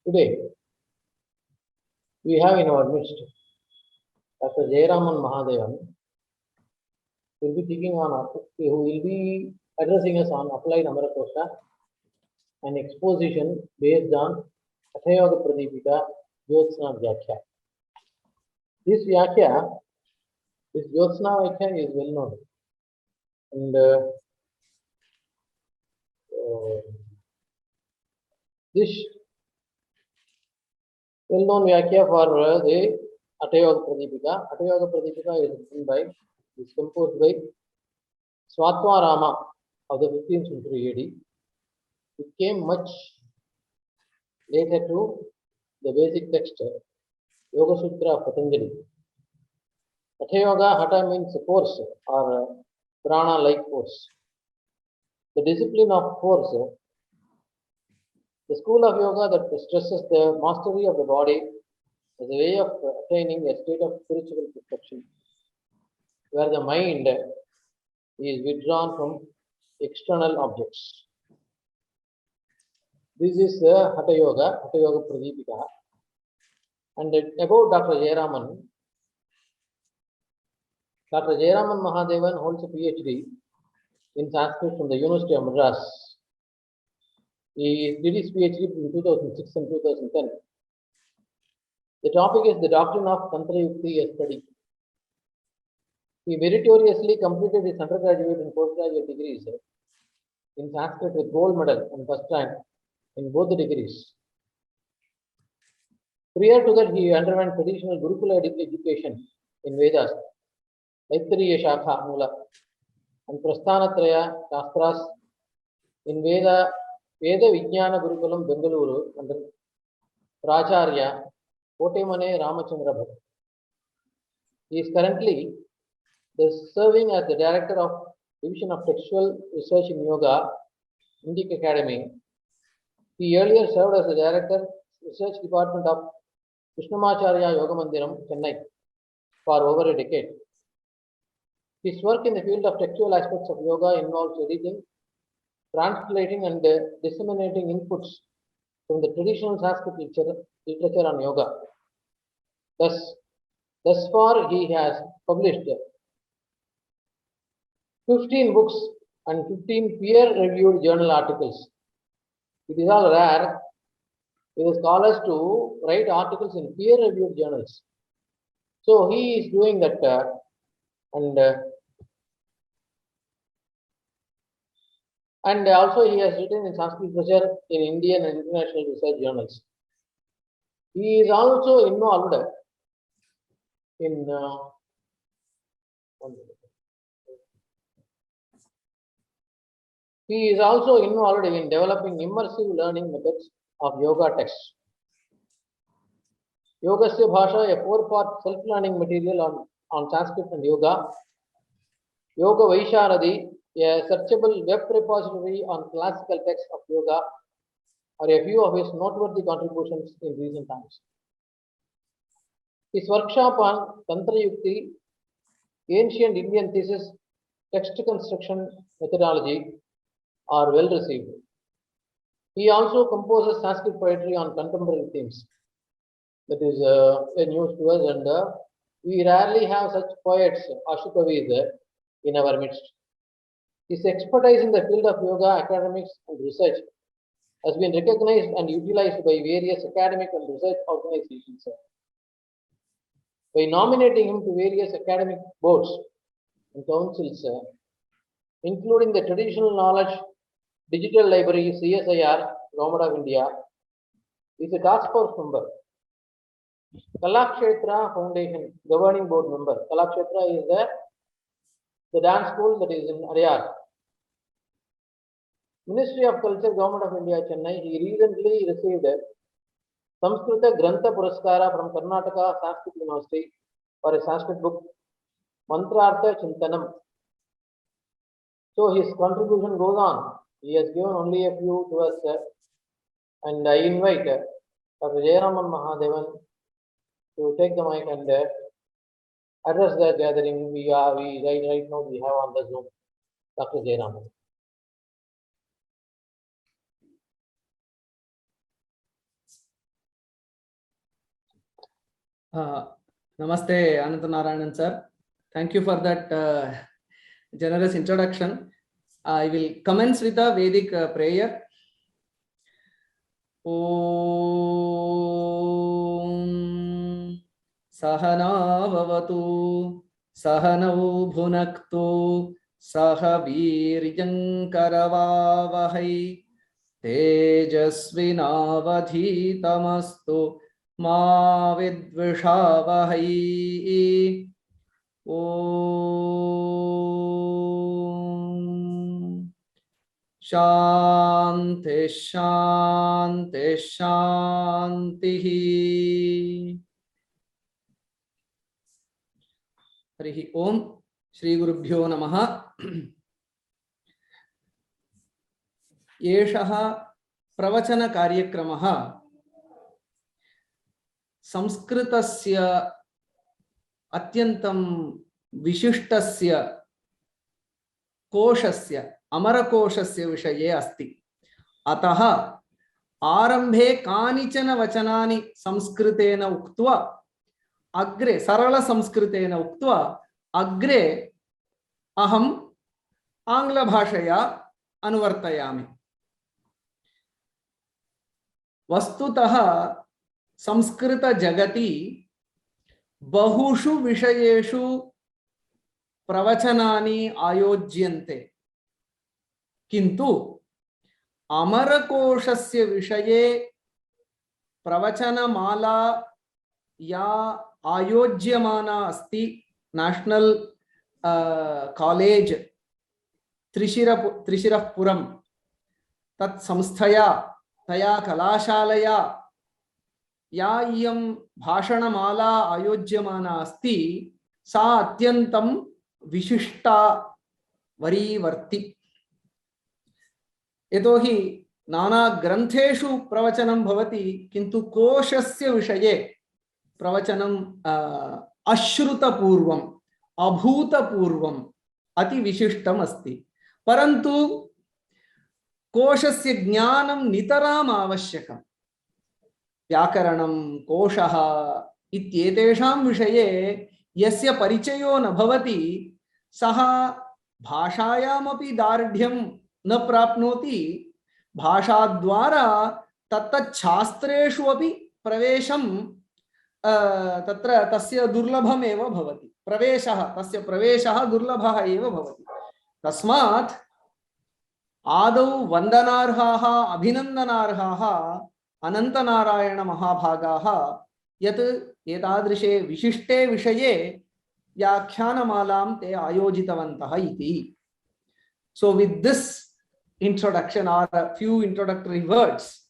Today, we have in our midst Dr. Jayaraman Mahadevan, who will be addressing us on applied Amarakosa, an exposition based on Hatha Pradipika Jyotsna Vyakhya. This Vyakhya, this Jyotsna Vyakhya is well known, and this well-known Vyakhya for the Hatha Pradipika. Hatha Pradipika is composed by Swatwa Rama of the 15th century AD. It came much later to the basic text Yoga Sutra of Patanjali. Hatha Yoga, Hatha means force or prana like force. The discipline of force, the school of yoga that stresses the mastery of the body as a way of attaining a state of spiritual perfection, where the mind is withdrawn from external objects. This is Hatha Yoga Pradipika. And about Dr. Jayaraman Mahadevan holds a PhD in Sanskrit from the University of Madras. He did his PhD in 2006 and 2010. The topic is the doctrine of Tantra Yukti study. He meritoriously completed his undergraduate and postgraduate degrees in Sanskrit with gold medal and first rank in both the degrees. Prior to that, he underwent traditional Gurukula education in Vedas, Taittiriya Shakha Mula, and Prasthanatraya Shastras in Veda Vijnana Gurukulam Bengaluru under Pracharya Kotemane Ramachandra Bhatt. He is currently serving as the Director of Division of Textual Research in Yoga, Indic Academy. He earlier served as the Director, Research Department of Krishnamacharya Yoga Mandiram, Chennai, for over a decade. His work in the field of textual aspects of yoga involves editing, translating, and disseminating inputs from the traditional Sanskrit literature on yoga. Thus far, he has published 15 books and 15 peer-reviewed journal articles. It is all rare for scholars to write articles in peer-reviewed journals. So he is doing that, and also he has written in Sanskrit literature in Indian and international research journals. He is also involved in developing immersive learning methods of yoga texts. Yogasya Bhasha, a 4-part self-learning material on Sanskrit and yoga. Yoga Vaisharadi, a searchable web repository on classical texts of yoga, are a few of his noteworthy contributions in recent times. His workshop on Tantra Yukti, ancient Indian thesis, text construction methodology are well received. He also composes Sanskrit poetry on contemporary themes. That is a news to us, and we rarely have such poets, Ashukavis, in our midst. His expertise in the field of yoga, academics, and research has been recognized and utilized by various academic and research organizations. By nominating him to various academic boards and councils, including the Traditional Knowledge Digital Library, CSIR, Government of India, is a task force member. Kalakshetra Foundation Governing Board member. Kalakshetra is the dance school that is in Adyar. Ministry of Culture, Government of India, Chennai. He recently received Samskrita Grantha Puraskara from Karnataka Sanskrit University for a Sanskrit book, Mantrartha Chintanam. So his contribution goes on. He has given only a few to us, and I invite Dr. Jayaraman Mahadevan to take the mic and address the gathering. Right now we have on the Zoom Dr. Jayaraman. Namaste, Anantanarayanan sir. Thank you for that generous introduction. I will commence with a Vedic prayer. Om Sahana Vavatu Sahanau Bhunaktu Saha Virjankaravavahai Tejasvinavadhitamastu Ma Vidvishavahai. Om Shanti Shanti Shanti. Harihi Om. Shri Gurubhyo Namaha. Yeshaha pravachana karyakramaha संस्कृतस्य अत्यंतं विशिष्टस्य कोशस्य अमरकोशस्य विषये अस्ति। अतः आरंभे कानिचन वचनानि संस्कृतेन उक्त्वा अग्रे सरल संस्कृतेन उक्त्वा अग्रे अहम् आंग्लभाषया अनुवर्तयामि। वस्तुतः संस्कृत जगति बहुषु विषयेषु प्रवचनानि आयोज्यन्ते, किन्तु अमरकोशस्य विषये प्रवचनमाला या आयोज्यमाना अस्ति नेशनल कॉलेज त्रिशिरपुरम तत् संस्थया तया कलाशालया या इयं भाषणमाला आयोज्यमाना अस्ति सा अत्यन्तं विशिष्टा वरीवर्ति। यतोहि नाना ग्रन्थेषु प्रवचनं भवति, किन्तु कोशस्य विषये प्रवचनं अश्रुतपूर्वम् अभूतपूर्वम् अति विशिष्टम् अस्ति। परन्तु कोशस्य ज्ञानं नितराम् आवश्यकम्। व्याकरणं कोशः इत्येतेषां विषये यस्य परिचयो न भवति सः भाषायामपि दार्ढ्यं न प्राप्नोति, भाषाद्वारा तत्तच्छास्त्रेषु अपि प्रवेशं तत्र तस्य दुर्लभमेव भवति। तस्य प्रवेशः दुर्लभः एव भवति। तस्मात् आदौ वन्दनार्हाः अभिनन्दनार्हाः अनंतनारायण महाभागाः यत् एतादृशे विशिष्टे विषये व्याख्यानमालां ते आयोजितवन्तः इति। So with this introduction or a few introductory words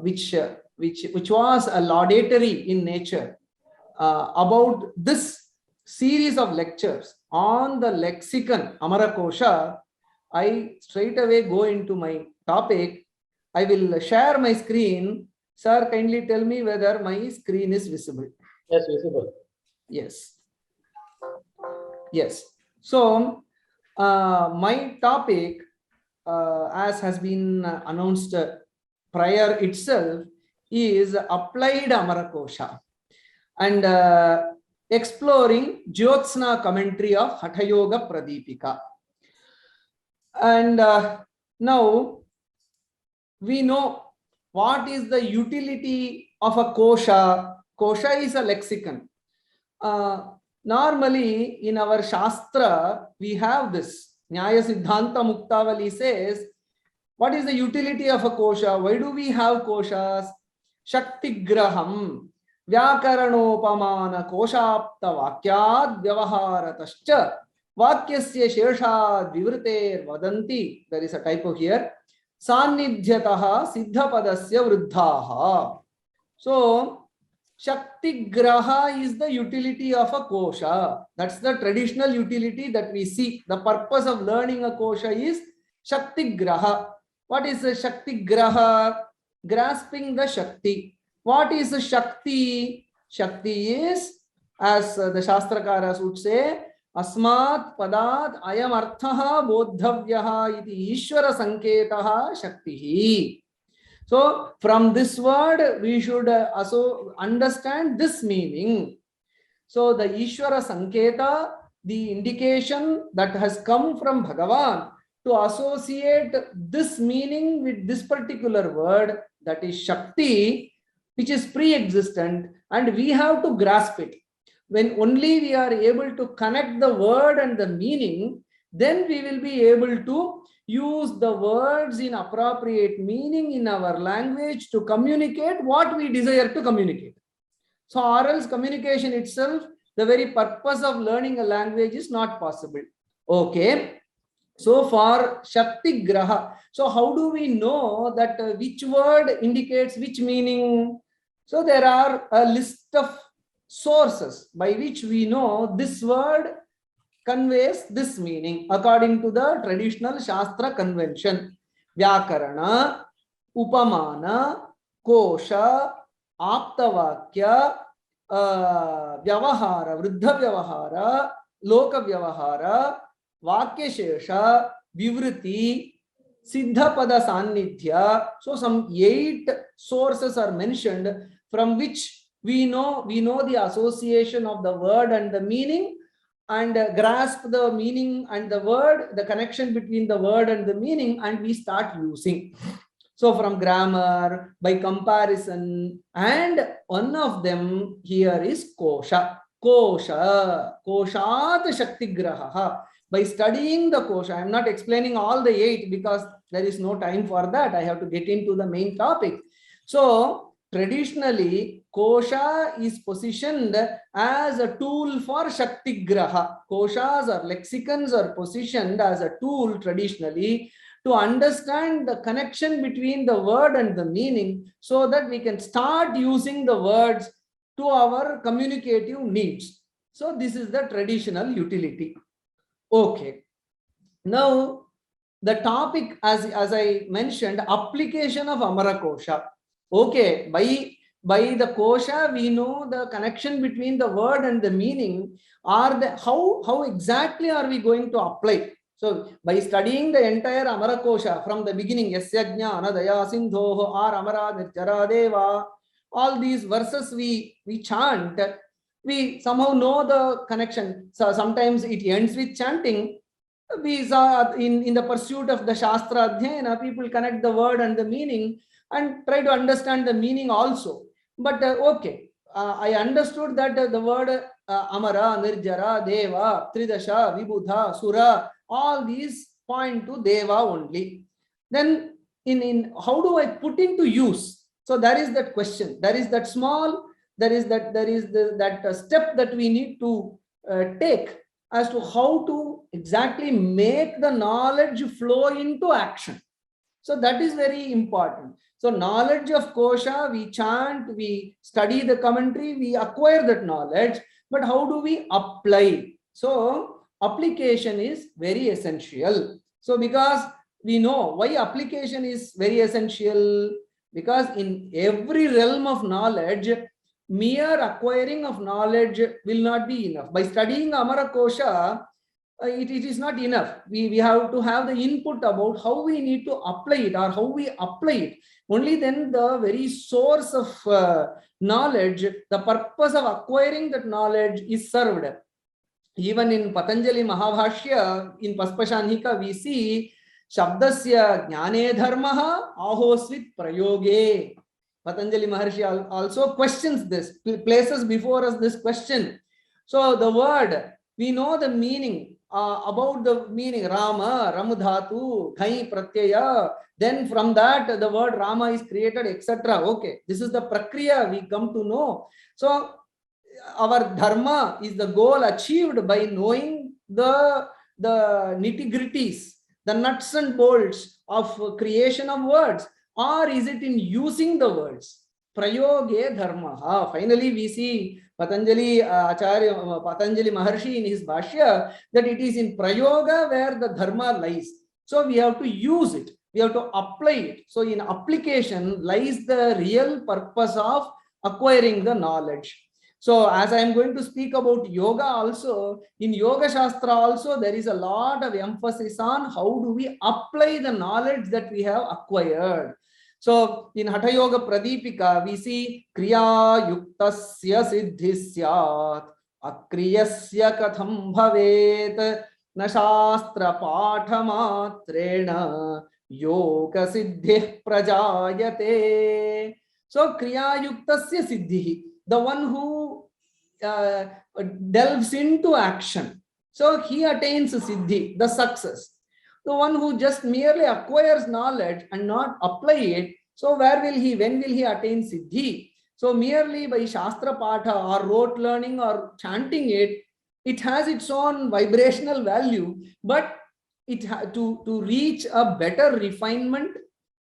which was a laudatory in nature about this series of lectures on the lexicon Amarakosha, I straight away go into my topic. I will share my screen. Sir, kindly tell me whether my screen is visible. Yes, visible. Yes. Yes. So, my topic, as has been announced prior itself, is applied Amarakosha and exploring Jyotsna commentary of Hatha Yoga Pradipika. And now, we know what is the utility of a kosha. Kosha is a lexicon. Normally in our Shastra, we have this. Nyaya Siddhanta Muktavali says, what is the utility of a kosha? Why do we have koshas? Shakti Graham, Vyakaranopamana Koshapta Vakyad Vyavaharatascha Vakyasya Sheshad Vivriter Vadanti. There is a typo here. Sannidhyataha siddhapadasya vruddhaha. So, Shakti Graha is the utility of a kosha. That's the traditional utility that we see. The purpose of learning a kosha is Shakti Graha. What is the Shakti Graha? Grasping the Shakti. What is the Shakti? Shakti is, as the Shastrakaras would say, अस्मात् पदात् अयम् अर्थः बोद्धव्यः इति ईश्वर संकेतः शक्तिः. So from this word, we should also understand this meaning. So the Ishvara Sanketa, the indication that has come from Bhagavan to associate this meaning with this particular word, that is Shakti, which is pre-existent, and we have to grasp it. When only we are able to connect the word and the meaning, then we will be able to use the words in appropriate meaning in our language to communicate what we desire to communicate. So, or else communication itself, the very purpose of learning a language is not possible. Okay. So for Shakti Graha, so how do we know that which word indicates which meaning? So there are a list of sources by which we know this word conveys this meaning according to the traditional Shastra convention. Vyakarana, Upamana, Kosha, Aptavakya, Vyavahara, Vruddha Vyavahara, Loka Vyavahara, Vakyashesha, Vivruti, Siddhapada Sannidhya. So some 8 sources are mentioned from which we know the association of the word and the meaning, and grasp the meaning and the word, the connection between the word and the meaning, and we start using. So from grammar, by comparison, and one of them here is Kosha. Kosha, Koshat Shakti Graha. By studying the Kosha, I am not explaining all the 8 because there is no time for that. I have to get into the main topic. So traditionally, Kosha is positioned as a tool for Shakti Graha. Koshas or lexicons are positioned as a tool traditionally to understand the connection between the word and the meaning, so that we can start using the words to our communicative needs. So this is the traditional utility. Okay. Now, the topic, as I mentioned, application of Amara Kosha. Okay, by the Kosha, we know the connection between the word and the meaning. How exactly are we going to apply? So, by studying the entire Amara Kosha from the beginning, Yasya Jnana Daya Sindhoho Ar Amara Nirjara Deva, all these verses we chant, we somehow know the connection. So sometimes it ends with chanting. We saw in the pursuit of the Shastra Adhyayana, people connect the word and the meaning and try to understand the meaning also. But okay, I understood that the word Amara, Nirjara, Deva, Tridasha, Vibudha, Sura, all these point to Deva only. Then in how do I put into use? So there is that question. There is that small, that step that we need to take as to how to exactly make the knowledge flow into action. So that is very important. So knowledge of Kosha, we chant, we study the commentary, we acquire that knowledge, but how do we apply? So application is very essential. So because we know why application is very essential, because in every realm of knowledge, mere acquiring of knowledge will not be enough. By studying Amara Kosha, it is not enough. We have to have the input about how we need to apply it or how we apply it. Only then the very source of knowledge, the purpose of acquiring that knowledge is served. Even in Patanjali Mahabhashya, in Paspashanhika, we see Shabdasya Jnane Dharmaha Ahosvit Prayoge. Patanjali Maharshi also questions this, places before us this question. So the word, we know the meaning, about the meaning, Rama, Ramudhatu, Khai Pratyaya. Then from that, the word Rama is created, etc. Okay, this is the prakriya we come to know. So our dharma is the goal achieved by knowing the nitty-gritties, the nuts and bolts of creation of words, or is it in using the words? Prayoge dharma. Finally, we see Patanjali Maharshi in his Bhashya that it is in prayoga where the dharma lies. So we have to use it. We have to apply it. So in application lies the real purpose of acquiring the knowledge. So as I am going to speak about yoga also, in Yoga Shastra also, there is a lot of emphasis on how do we apply the knowledge that we have acquired. So in Hatha Yoga Pradipika, we see Kriya Yuktasya Siddhi Syat Akriyasya Katham Bhavet Na Shastra Patha Matrena Yoga Siddhi Prajayate. So Kriya Yuktasya Siddhi, the one who delves into action. So he attains Siddhi, the success. The one who just merely acquires knowledge and not apply it, so where will he, when will he attain Siddhi? So merely by Shastra Patha or rote learning or chanting it, it has its own vibrational value, but it to reach a better refinement,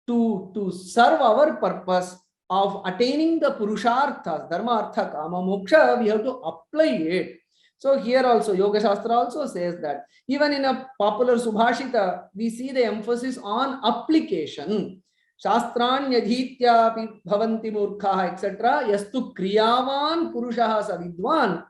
to serve our purpose of attaining the Purusharthas, Dharma, Artha, Kama, Moksha, we have to apply it. So here also, Yoga Shastra also says that even in a popular Subhashita, we see the emphasis on application. Shastran yadhitya bhavanti murkha, etc. Yastu kriyavan purushaha savidwan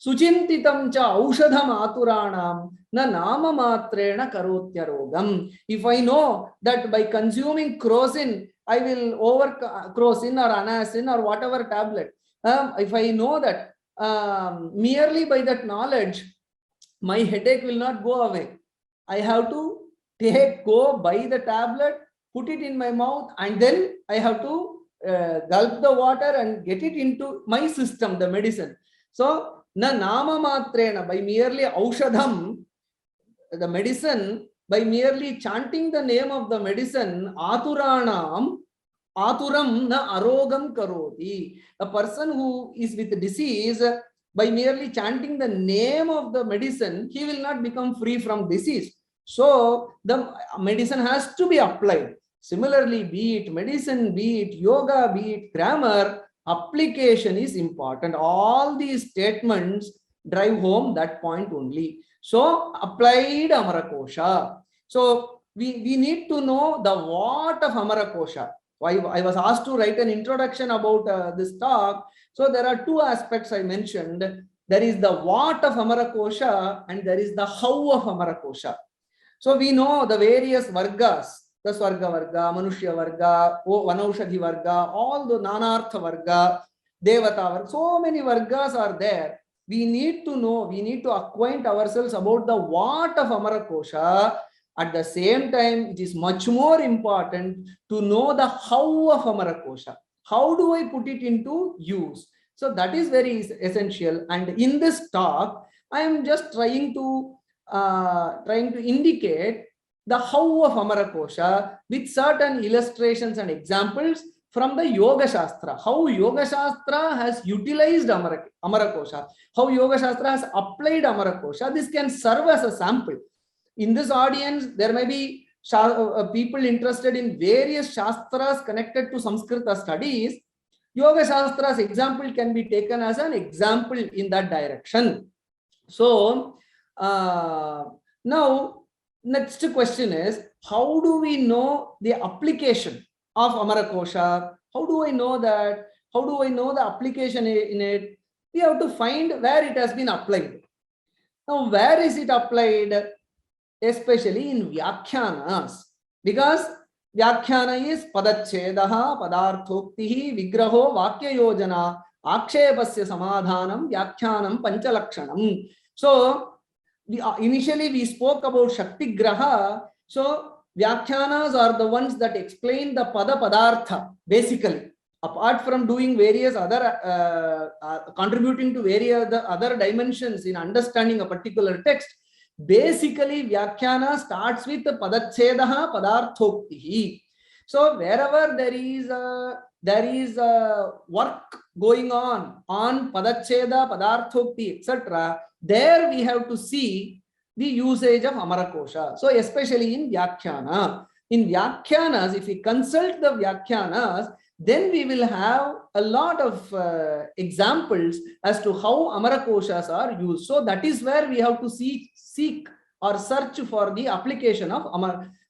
suchintitam cha aushadham aturanam na nama matrena karotya rogam. If I know that by consuming crocin, I will crocin or anasin or whatever tablet, if I know that merely by that knowledge, my headache will not go away. I have to go buy the tablet, put it in my mouth, and then I have to gulp the water and get it into my system, the medicine. So, na nama matrena, by merely aushadham, the medicine, by merely chanting the name of the medicine, aturanam, aturam na arogam karoti. A person who is with disease, by merely chanting the name of the medicine, he will not become free from disease. So the medicine has to be applied. Similarly, be it medicine, be it yoga, be it grammar, application is important. All these statements drive home that point only. So applied Amarakosha. So we need to know the what of Amarakosha. I was asked to write an introduction about this talk. So there are two aspects I mentioned. There is the what of Amarakosha and there is the how of Amarakosha. So we know the various vargas, the Swarga Varga, Manushya Varga, Vanaushadhi Varga, all the Nanartha Varga, Devata Varga, so many Vargas are there. We need to know, we need to acquaint ourselves about the what of Amarakosha. At the same time, it is much more important to know the how of Amarakosha. How do I put it into use? So that is very essential. And in this talk, I am just trying to indicate the how of Amarakosha with certain illustrations and examples from the Yoga Shastra. How Yoga Shastra has utilized Amarakosha. How Yoga Shastra has applied Amarakosha. This can serve as a sample. In this audience, there may be people interested in various Shastras connected to Samskrita studies. Yoga Shastra's example can be taken as an example in that direction. So, now, next question is, how do we know the application of Amarakosha? How do I know that? How do I know the application in it? We have to find where it has been applied. Now, where is it applied? Especially in Vyakhyanas, because Vyakhyana is Padachedaha, Padarthoktihi, Vigraho, Vakya Yojana, Akshepasya Samadhanam, Vyakhyanam, Panchalakshanam. So, initially we spoke about Shakti Graha. So, Vyakhyanas are the ones that explain the Pada Padartha, basically. Apart from doing various other, contributing to various other dimensions in understanding a particular text, basically Vyakhyana starts with the Padachedaha, Padarthoktihi. So wherever there is a work going on Padacheda, Padarthokti, etc., there we have to see the usage of Amarakosha. So especially in Vyakhyana. In Vyakhyanas, if we consult the Vyakhyanas, then we will have a lot of examples as to how Amarakoshas are used. So that is where we have to seek or search for the application of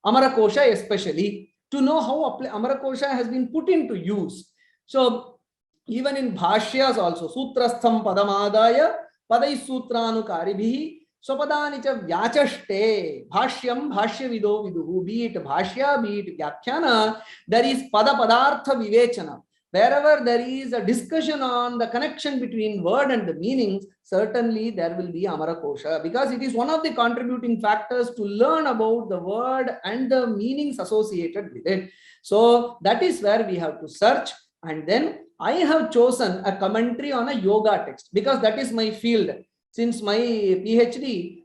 Amarakosha, especially to know how Amarakosha has been put into use. So even in Bhashyas also, Sutrastham Padamadaya, Padai Sutranukaribihi, Swapadani cha vyachashte, bhashyam bhashyavido viduhu, be it bhashya, be it vyakhyana, there is pada padartha vivechana. Wherever there is a discussion on the connection between word and the meanings, certainly there will be Amarakosha, because it is one of the contributing factors to learn about the word and the meanings associated with it. So that is where we have to search. And then I have chosen a commentary on a yoga text because that is my field. Since my PhD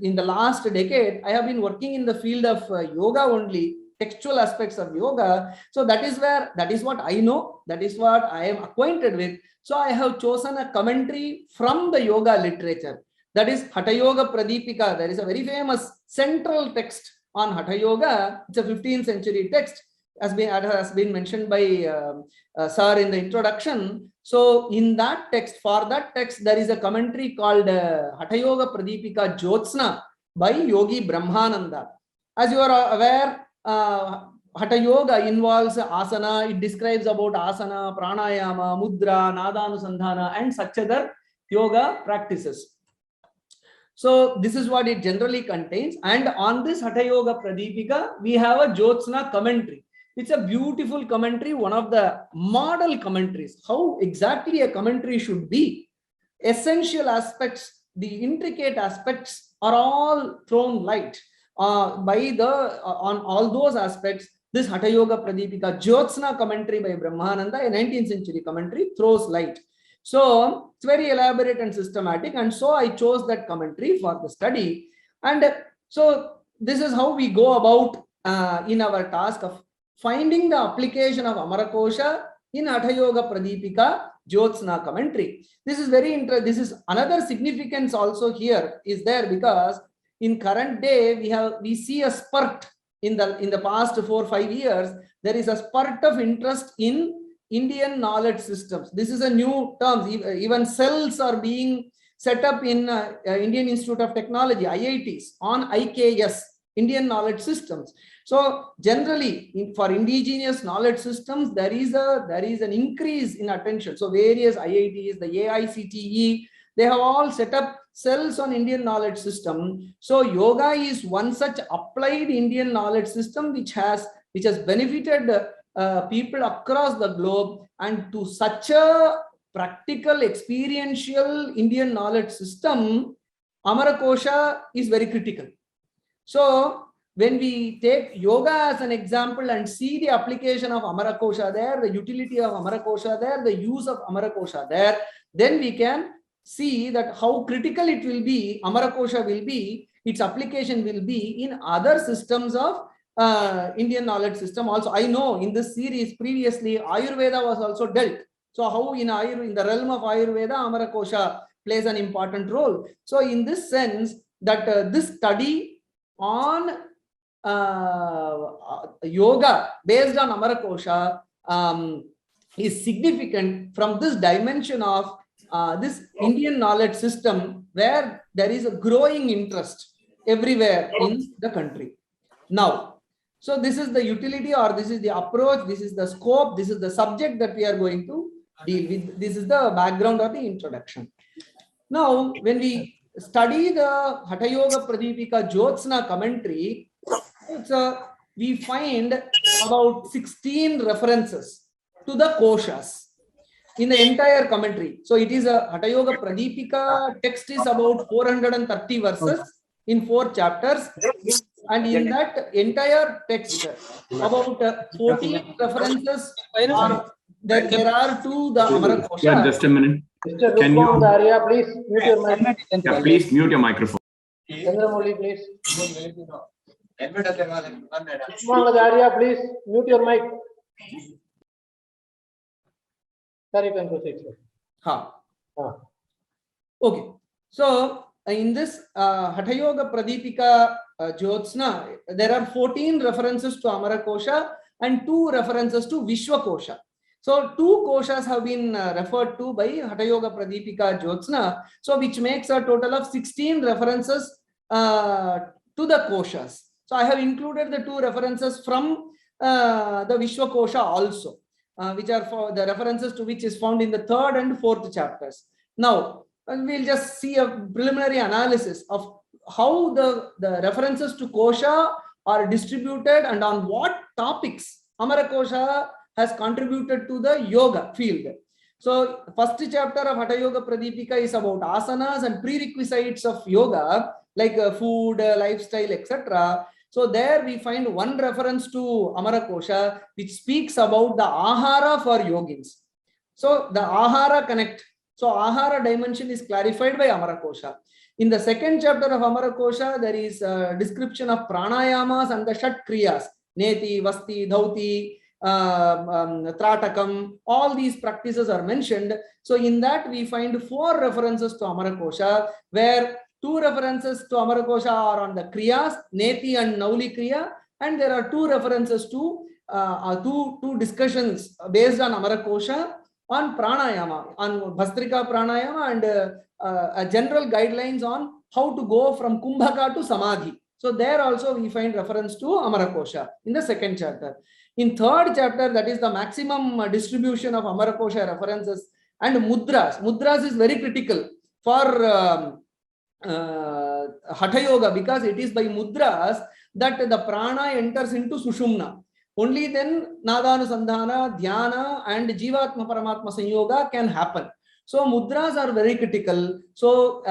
in the last decade, I have been working in the field of yoga only, textual aspects of yoga. So that is what I know, that is what I am acquainted with. So I have chosen a commentary from the yoga literature, that is Hatha Yoga Pradipika. There is a very famous central text on Hatha Yoga. It's a 15th century text, has been mentioned by sir in the introduction. So in that text, for that text, there is a commentary called Hatha Yoga Pradipika Jyotsna by Yogi Brahmananda. As you are aware, Hatha Yoga involves asana. It describes about asana, pranayama, mudra, nadanusandhana, and such other yoga practices. So this is what it generally contains. And on this Hatha Yoga Pradipika, we have a Jyotsna commentary. It's a beautiful commentary, one of the model commentaries. How exactly a commentary should be. Essential aspects, the intricate aspects are all thrown light. On all those aspects, this Hatha Yoga Pradipika Jyotsna commentary by Brahmananda, a 19th century commentary, throws light. So it's very elaborate and systematic, and so I chose that commentary for the study. And so this is how we go about in our task of finding the application of Amarakosha in Hatha Yoga Pradipika Jyotsna commentary. This is very interesting. This is another significance also here is there, because in current day we see a spurt in the past 4 or 5 years. There is a spurt of interest in Indian knowledge systems. This is a new term. Even cells are being set up in Indian Institute of Technology, IITs, on IKS, Indian knowledge systems. So generally for indigenous knowledge systems, there is an increase in attention. So various IITs, the AICTE, they have all set up cells on Indian knowledge system. So yoga is one such applied Indian knowledge system which has benefited people across the globe, and to such a practical, experiential Indian knowledge system, Amarakosha is very critical. So when we take yoga as an example and see the application of Amarakosha there, the utility of Amarakosha there, the use of Amarakosha there, then we can see that how critical it will be, Amarakosha will be, its application will be in other systems of Indian knowledge system. Also, I know in this series previously Ayurveda was also dealt. So how in the realm of Ayurveda, Amarakosha plays an important role. So in this sense, that this study on yoga based on Amarakosha is significant from this dimension of this Indian knowledge system, where there is a growing interest everywhere in the country. Now, so this is the utility, or this is the approach, this is the scope, this is the subject that we are going to deal with. This is the background or the introduction. Now, when we study the Hatha Yoga Pradipika Jyotsna commentary, we find about 16 references to the koshas in the entire commentary. So it is a Hatha Yoga Pradipika text is about 430 verses in 4 chapters. And in that entire text, about 14 references there are to the Amarakosha. Yeah, just a minute. Mr. Can you- Rupam Daria, please mute your mic. Yeah, please mute your microphone. Chandramouli, please. Rupam Daria, please mute your mic. Sir, you can proceed, sir. Okay. So in this Hatha Yoga Pradipika Jyotsna, there are 14 references to Amarakosha and 2 references to Vishwakosha. So 2 koshas have been referred to by Hatha Yoga Pradipika Jyotsna, so which makes a total of 16 references to the koshas. So I have included the 2 references from the Vishwakosha also, which are for the references to which is found in the 3rd and 4th chapters. Now, And we'll just see a preliminary analysis of how the references to kosha are distributed and on what topics Amara Kosha has contributed to the yoga field. So first chapter of Hatha Yoga Pradipika is about asanas and prerequisites of yoga, like food, lifestyle, etc. So there we find one reference to Amara Kosha which speaks about the ahara for yogins. So the ahara connect. So ahara dimension is clarified by Amara Kosha. In the second chapter of Amara Kosha, there is a description of pranayamas and the shat kriyas, neti, vasti, dhauti, tratakam, all these practices are mentioned. So in that we find 4 references to Amara Kosha, where 2 references to Amara Kosha are on the kriyas, neti and nauli kriya, and there are 2 references to two discussions based on Amara Kosha on pranayama, on Bhastrika pranayama, and a general guidelines on how to go from Kumbhaka to Samadhi. So there also we find reference to Amara Kosha in the second chapter. In third chapter, that is the maximum distribution of Amara Kosha references and mudras. Mudras is very critical for Hatha Yoga, because it is by mudras that the prana enters into Sushumna. Only then Nadanusandhana, Dhyana and Jivatma Paramatma Sanyoga can happen. So mudras are very critical. So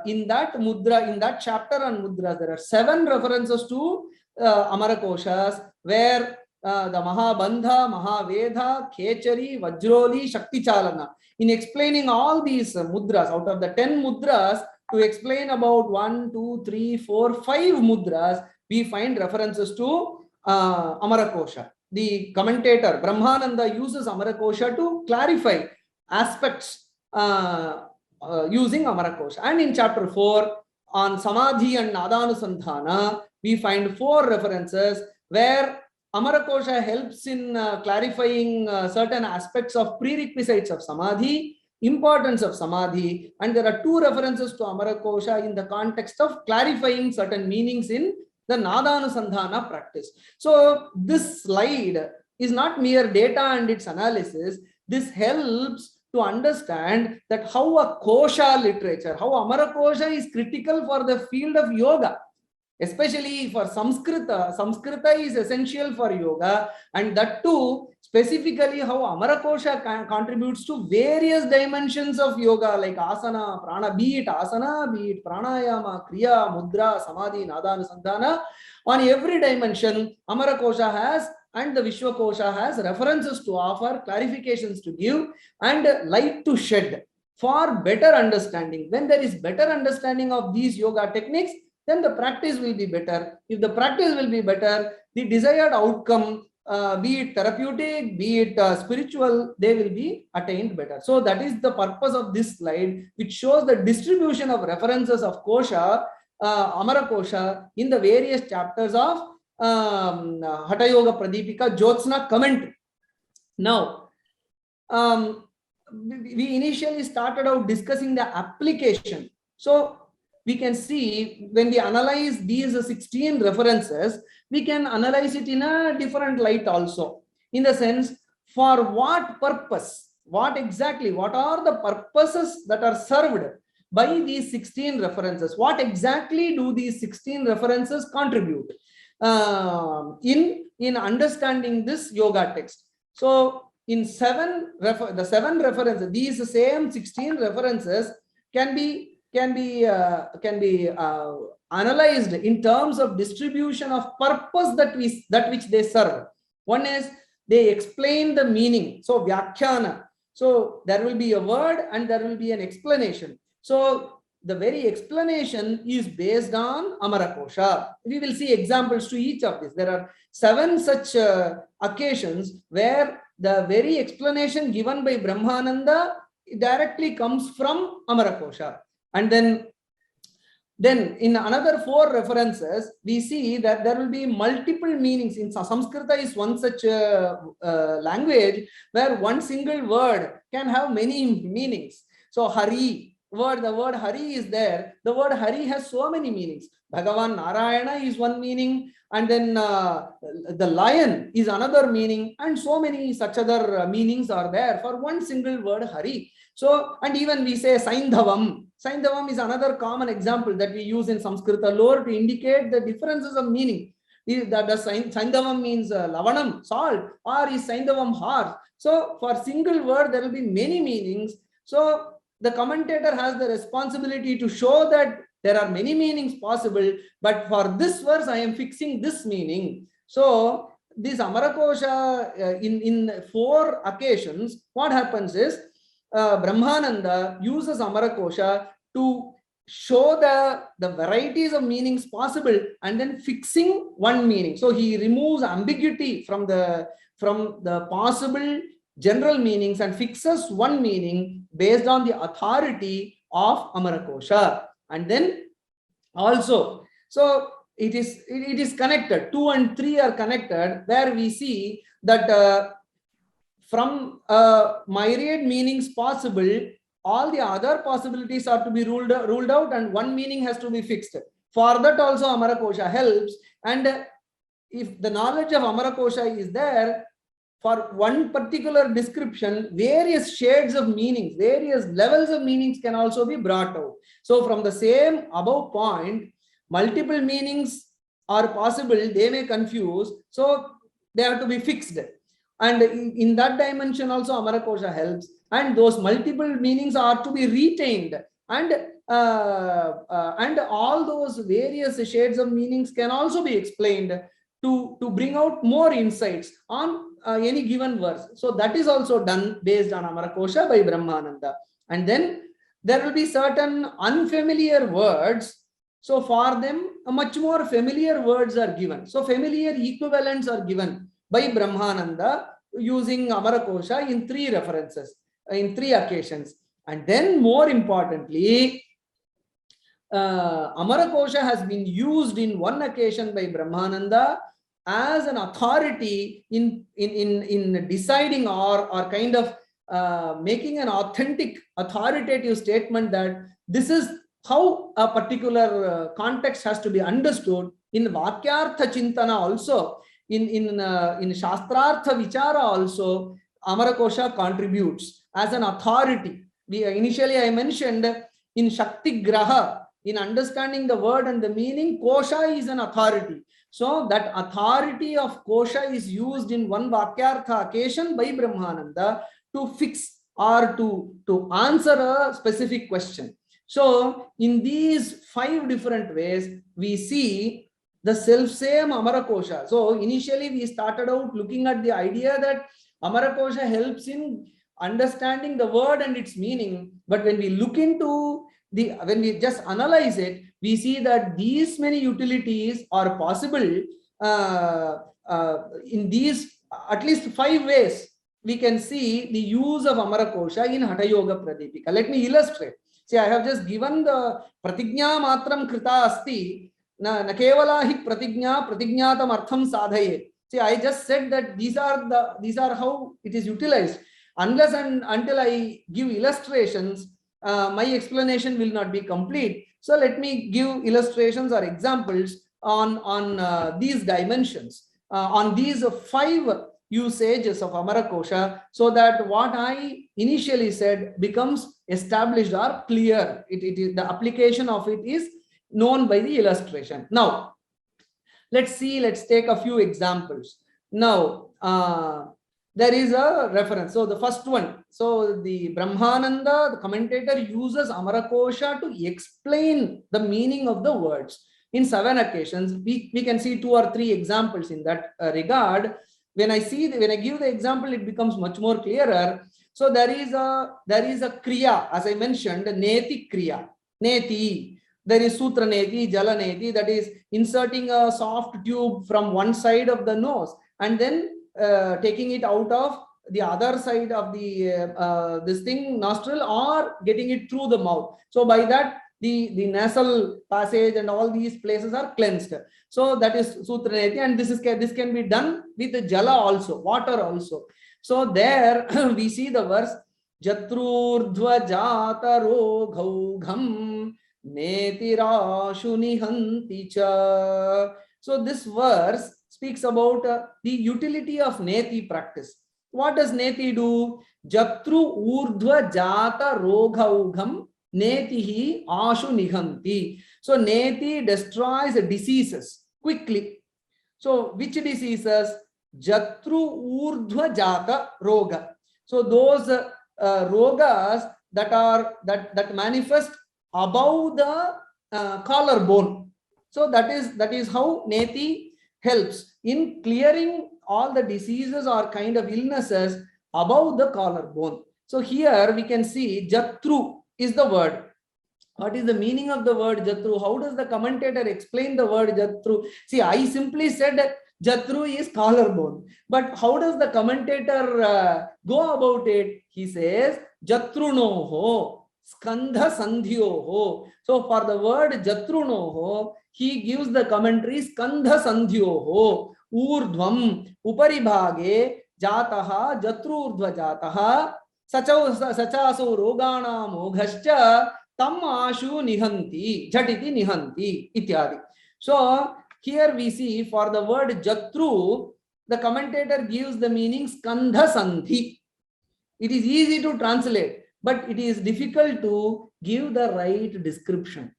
in that mudra, in that chapter on mudras, there are 7 references to Amara Koshas, where the Mahabandha, Mahaveda, Khechari, Vajroli, Shakti Chalana. In explaining all these mudras, out of the 10 mudras, to explain about 1, 2, 3, 4, 5 mudras, we find references to Amara Kosha. The commentator Brahmananda uses Amara Kosha to clarify aspects using Amara Kosha. And in chapter 4 on Samadhi and Nadanusandhana, we find 4 references where Amara Kosha helps in clarifying certain aspects of prerequisites of Samadhi, importance of Samadhi, and there are 2 references to Amara Kosha in the context of clarifying certain meanings in the Nadanusandhana practice. So this slide is not mere data and its analysis. This helps to understand that how a kosha literature, how Amara Kosha is critical for the field of yoga, especially for Samskrita. Samskrita is essential for yoga, and that too specifically how Amara Kosha contributes to various dimensions of yoga, like asana, prana, be it asana, be it pranayama, kriya, mudra, samadhi, nadanusandhana. On every dimension, Amara Kosha has, and the Vishwa Kosha has, references to offer, clarifications to give, and light to shed for better understanding. When there is better understanding of these yoga techniques, then the practice will be better. If the practice will be better, the desired outcome, be it therapeutic, be it spiritual, they will be attained better. So that is the purpose of this slide, which shows the distribution of references of Kosha, Amara Kosha, in the various chapters of Hatha Yoga Pradipika Jyotsna commentary. Now, we initially started out discussing the application. So we can see when we analyze these 16 references, we can analyze it in a different light also. In the sense, for what purpose, what are the purposes that are served by these 16 references? What exactly do these 16 references contribute in understanding this yoga text? So in the 7 references, these same 16 references can be analyzed in terms of distribution of purpose that which they serve. One is they explain the meaning. So vyakhyana. So there will be a word and there will be an explanation. So the very explanation is based on Amara Kosha. We will see examples to each of these. There are 7 such occasions where the very explanation given by Brahmananda directly comes from Amara Kosha. And then in another 4 references, we see that there will be multiple meanings. In Samskrita is one such language where one single word can have many meanings. So Hari, the word Hari is there. The word Hari has so many meanings. Bhagavan Narayana is one meaning. and then the lion is another meaning, and so many such other meanings are there for one single word Hari. So, and even we say Saindhavam. Saindhavam is another common example that we use in Sanskrita lore to indicate the differences of meaning. Does Saindhavam means Lavanam, salt, or is Saindhavam harsh? So for single word, there will be many meanings. So the commentator has the responsibility to show that there are many meanings possible, but for this verse, I am fixing this meaning. So this Amarakosha, in 4 occasions, what happens is, Brahmananda uses Amarakosha to show the varieties of meanings possible and then fixing one meaning. So he removes ambiguity from the possible general meanings and fixes one meaning based on the authority of Amarakosha. And then also, so it is connected. 2 and 3 are connected, where we see that from myriad meanings possible, all the other possibilities are to be ruled out, and one meaning has to be fixed. For that also Amarakosha helps. And if the knowledge of Amarakosha is there, for one particular description, various shades of meanings, various levels of meanings can also be brought out. So from the same above point, multiple meanings are possible, they may confuse, so they have to be fixed. And in that dimension also Amarakosha helps, and those multiple meanings are to be retained, and all those various shades of meanings can also be explained to bring out more insights on any given verse. So that is also done based on Amarakosha by Brahmananda. And then there will be certain unfamiliar words. So for them, much more familiar words are given. So familiar equivalents are given by Brahmananda using Amarakosha in 3 references, in 3 occasions. And then more importantly, Amarakosha has been used in 1 occasion by Brahmananda as an authority in deciding or kind of making an authentic authoritative statement that this is how a particular context has to be understood. In Vakyartha Chintana also, in Shastrartha Vichara also, Amarakosha contributes as an authority. Initially I mentioned in Shakti Graha, in understanding the word and the meaning, Kosha is an authority. So that authority of Kosha is used in 1 Vakyartha occasion by Brahmananda to fix or to answer a specific question. So in these 5 different ways, we see the self-same Amarakosha. So initially we started out looking at the idea that Amarakosha helps in understanding the word and its meaning. But when we look into when we just analyze it, we see that these many utilities are possible in these at least 5 ways. We can see the use of Amarakosha in Hatha Yoga Pradipika. Let me illustrate. See, I have just given the pratignya matram krita asti na kevala hi pratignya pratignatam artham sadhaye. See, I just said that these are how it is utilized. Unless and until I give illustrations, my explanation will not be complete. So let me give illustrations or examples on these dimensions, on these 5 usages of Amarakosha, so that what I initially said becomes established or clear. It is the application of it is known by the illustration. Now, let's take a few examples. Now, there is a reference. So the first one, so the Brahmananda, the commentator, uses Amarakosha to explain the meaning of the words. In 7 occasions, we can see 2 or 3 examples in that regard. When I give the example, it becomes much more clearer. So there is a kriya, as I mentioned, neti kriya, neti. There is sutra neti, jala neti, that is inserting a soft tube from one side of the nose and then taking it out of the other side of the nostril, or getting it through the mouth. So by that, the nasal passage and all these places are cleansed. So that is sutra neti, and this can be done with the jala also, water also. So there we see the verse Jatrurdhva jata roghaugham netirashu nihanti cha. So this verse speaks about the utility of neti practice. What does neti do? Jatru urdhva jata roghaugam netihi ashu nihanti. So neti destroys diseases quickly. So which diseases? Jatru urdhva jata roga. So those rogas that manifest above the collarbone. So that is how neti helps in clearing all the diseases or kind of illnesses above the collarbone. So here we can see jatru is the word. What is the meaning of the word jatru? How does the commentator explain the word jatru? See, I simply said jatru is collarbone, but how does the commentator go about it? He says jatrunoho skandha sandhyoho. So for the word jatrunoho, he gives the commentary skandha sandhyoho urdhvam uparibhage jataha jatru urdhva jataha sachaso rogana moghascha tam ashu nihanti jhatiti nihanti ityadi. So here we see for the word jatru, the commentator gives the meaning skandha sandhi. It is easy to translate, but it is difficult to give the right description.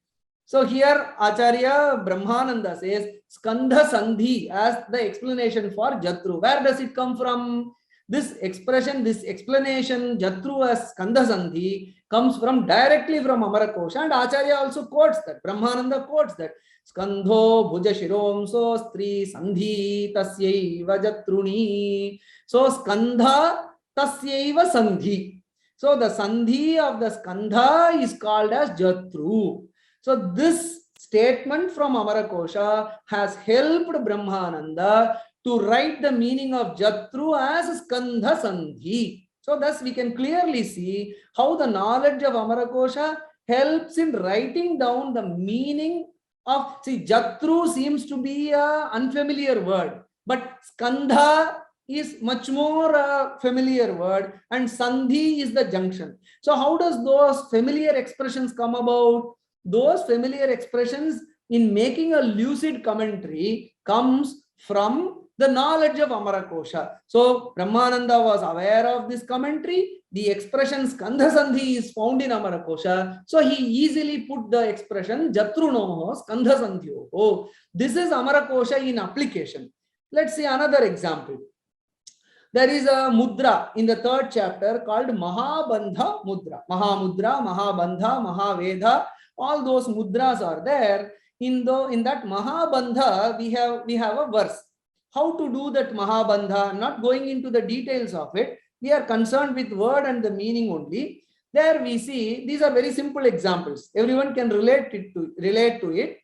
So here Acharya Brahmananda says skandha sandhi as the explanation for jatru. Where does it come from? This expression, this explanation, jatru as skandha sandhi, comes from directly from Amarakosha, and Acharya also quotes that. Brahmananda quotes that. Skandho bhuja shiromso stri sandhi tasyaiva jatruni. So skandha tasyaiva sandhi. So the sandhi of the skandha is called as jatru. So this statement from Amarakosha has helped Brahmananda to write the meaning of jatru as skandha sandhi. So thus we can clearly see how the knowledge of Amarakosha helps in writing down the meaning of, see, jatru seems to be an unfamiliar word, but skandha is much more familiar word, and sandhi is the junction. So how does those familiar expressions come about? Those familiar expressions in making a lucid commentary comes from the knowledge of Amarakosha. So Brahmananda was aware of this commentary. The expression skandha sandhi is found in Amarakosha. So he easily put the expression jatrunoho skandha sandhyoho. This is Amarakosha in application. Let's see another example. There is a mudra in the 3rd chapter called Mahabandha Mudra. Mahamudra, Mahabandha, Mahaveda, all those mudras are there. In that Mahabandha, we have a verse. How to do that Mahabandha? I'm not going into the details of it. We are concerned with word and the meaning only. There we see, these are very simple examples. Everyone can relate to it.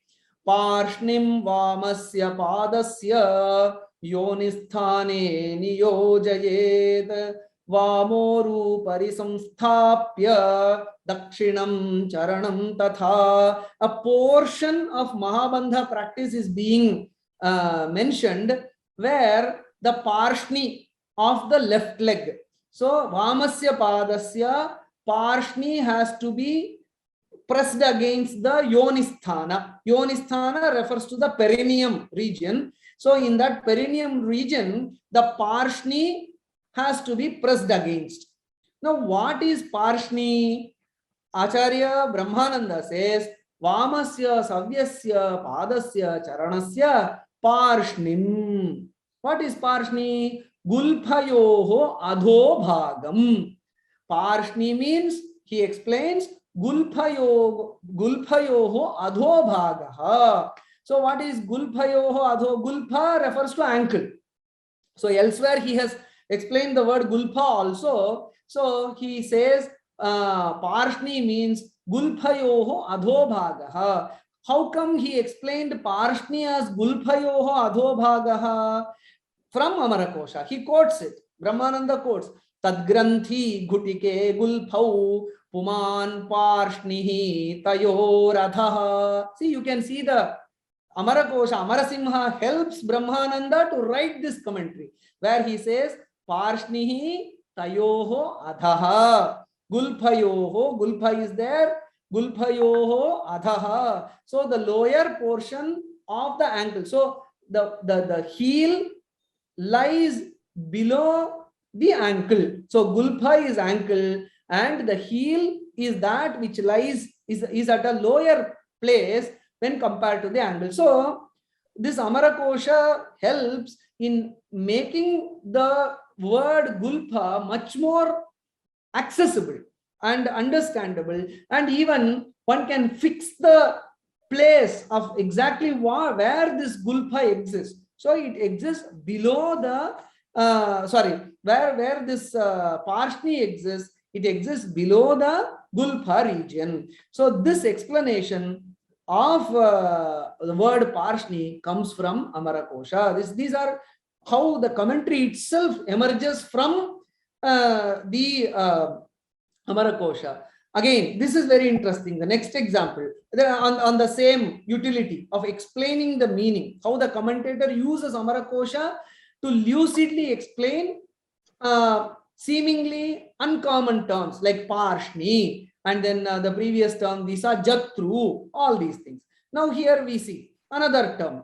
Parshnim vamasya padasya yonisthane niyojayet vamoru parisamsthapya dakshinam charanam tatha. A portion of Mahabandha practice is being mentioned where the parshni of the left leg. So vamasya padasya, parshni has to be pressed against the yonisthana. Yonisthana refers to the perineum region. So in that perineum region, the parshni has to be pressed against. Now what is parshni? Acharya Brahmananda says vamasya savyasya padasya charanasya parshnim. What is parshni? Gulphayoho adhobhagam. Parshni means, he explains, gulphayoho adhobhagaha. So what is gulphayoho adho? Gulpha refers to ankle. So elsewhere he has explained the word gulpha also. So he says parshni means gulphayoho adhobhagaha. How come he explained parshni as gulphayoho adhobhagaha? From Amarakosha. He quotes it. Brahmananda quotes Tadgranthi Gutike Gulphau Puman Parshnihi Tayoradha. See, you can see the Amarakosha, Amarasimha helps Brahmananda to write this commentary where he says Parshnihi Tayoho Adhaha. Gulphayoho, Gulpha is there, Gulphayoho Adhaha. So the lower portion of the ankle. So the heel lies below the ankle. So gulpa is ankle and the heel is that which lies is at a lower place when compared to the ankle. So this Amarakosha helps in making the word gulpa much more accessible and understandable, and even one can fix the place of exactly where this gulpa exists. So it exists below the where this Parshni exists, it exists below the gulpa region. So this explanation of the word Parshni comes from Amarakosha. These are how the commentary itself emerges from the Amarakosha. Again, this is very interesting. The next example, on the same utility of explaining the meaning, how the commentator uses Amarakosha to lucidly explain seemingly uncommon terms like Parshni, and then the previous term, these are Jatru, all these things. Now here we see another term.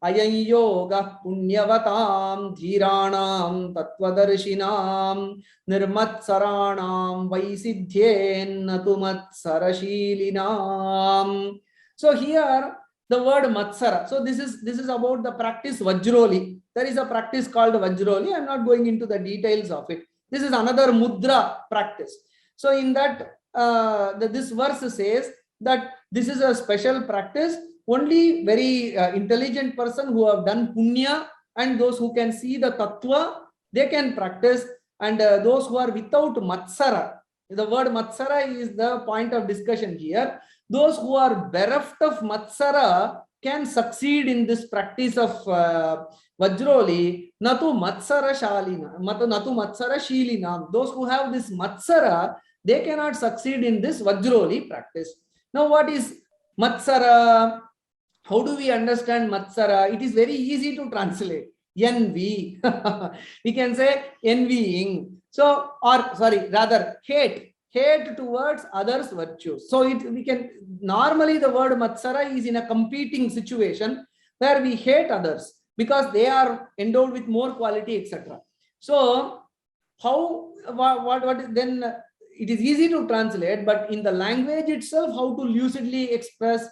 Ayam yoga punyavatam dhiranam tattvadarsinam nirmatsaranam vaisidhyen natumatsarashilinam. So here the word matsara. So this is about the practice Vajroli. There is a practice called Vajroli. I am not going into the details of it. This is another mudra practice. So in that this verse says that this is a special practice. Only very intelligent person who have done punya and those who can see the tattva, they can practice, and those who are without matsara, the word matsara is the point of discussion here. Those who are bereft of matsara can succeed in this practice of Vajroli. Natu matsara shalina, natu matsara shilina. Those who have this matsara, they cannot succeed in this Vajroli practice. Now what is matsara? How do we understand matsara? It is very easy to translate. Envy. We can say envying. So, or sorry, rather hate towards others' virtues. So we can normally the word matsara is in a competing situation where we hate others because they are endowed with more quality, etc. So what then it is easy to translate, but in the language itself, how to lucidly express.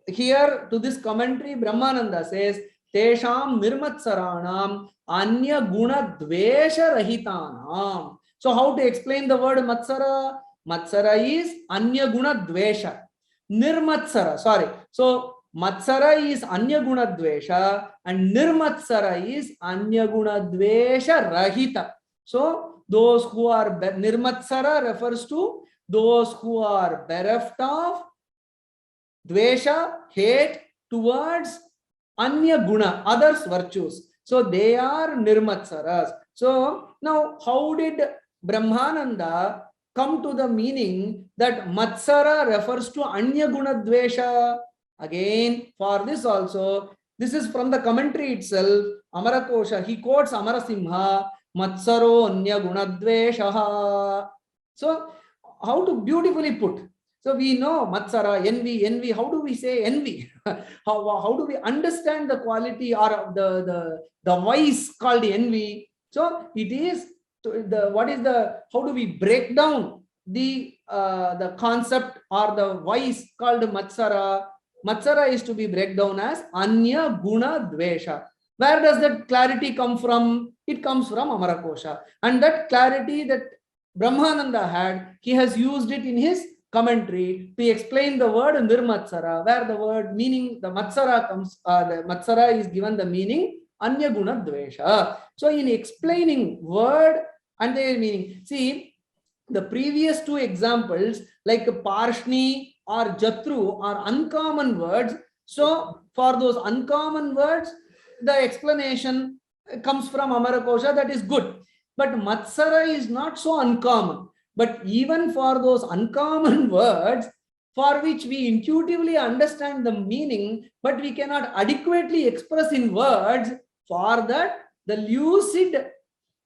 Here to this commentary, Brahmananda says, Tesham nirmatsaranam anya guna dvesha rahitanam. So how to explain the word matsara? Matsara is anya guna dvesha. Nirmatsara, sorry. So matsara is anya guna dvesha and nirmatsara is anya guna dvesha rahita. So those who are nirmatsara refers to those who are bereft of dvesha, hate towards anya guna, others' virtues. So they are nirmatsaras. So now how did Brahmananda come to the meaning that matsara refers to anya guna dvesha? Again, for this also, this is from the commentary itself, Amarakosha, he quotes Amarasimha, matsaro anya guna dvesha. So how to beautifully put. So we know matsara, envy. How do we say envy? How do we understand the quality or the vice called envy? So it is how do we break down the concept or the vice called matsara? Matsara is to be break down as anya guna dvesha. Where does that clarity come from? It comes from Amarakosha, and that clarity that Brahmananda had, he has used it in his commentary to explain the word nirmatsara, where the word meaning the matsara comes, the matsara is given the meaning anya guna dvesha. So in explaining word and their meaning, see the previous two examples like Parshni or Jatru are uncommon words. So for those uncommon words, the explanation comes from Amarakosha, that is good. But matsara is not so uncommon. But even for those uncommon words, for which we intuitively understand the meaning, but we cannot adequately express in words, for that the lucid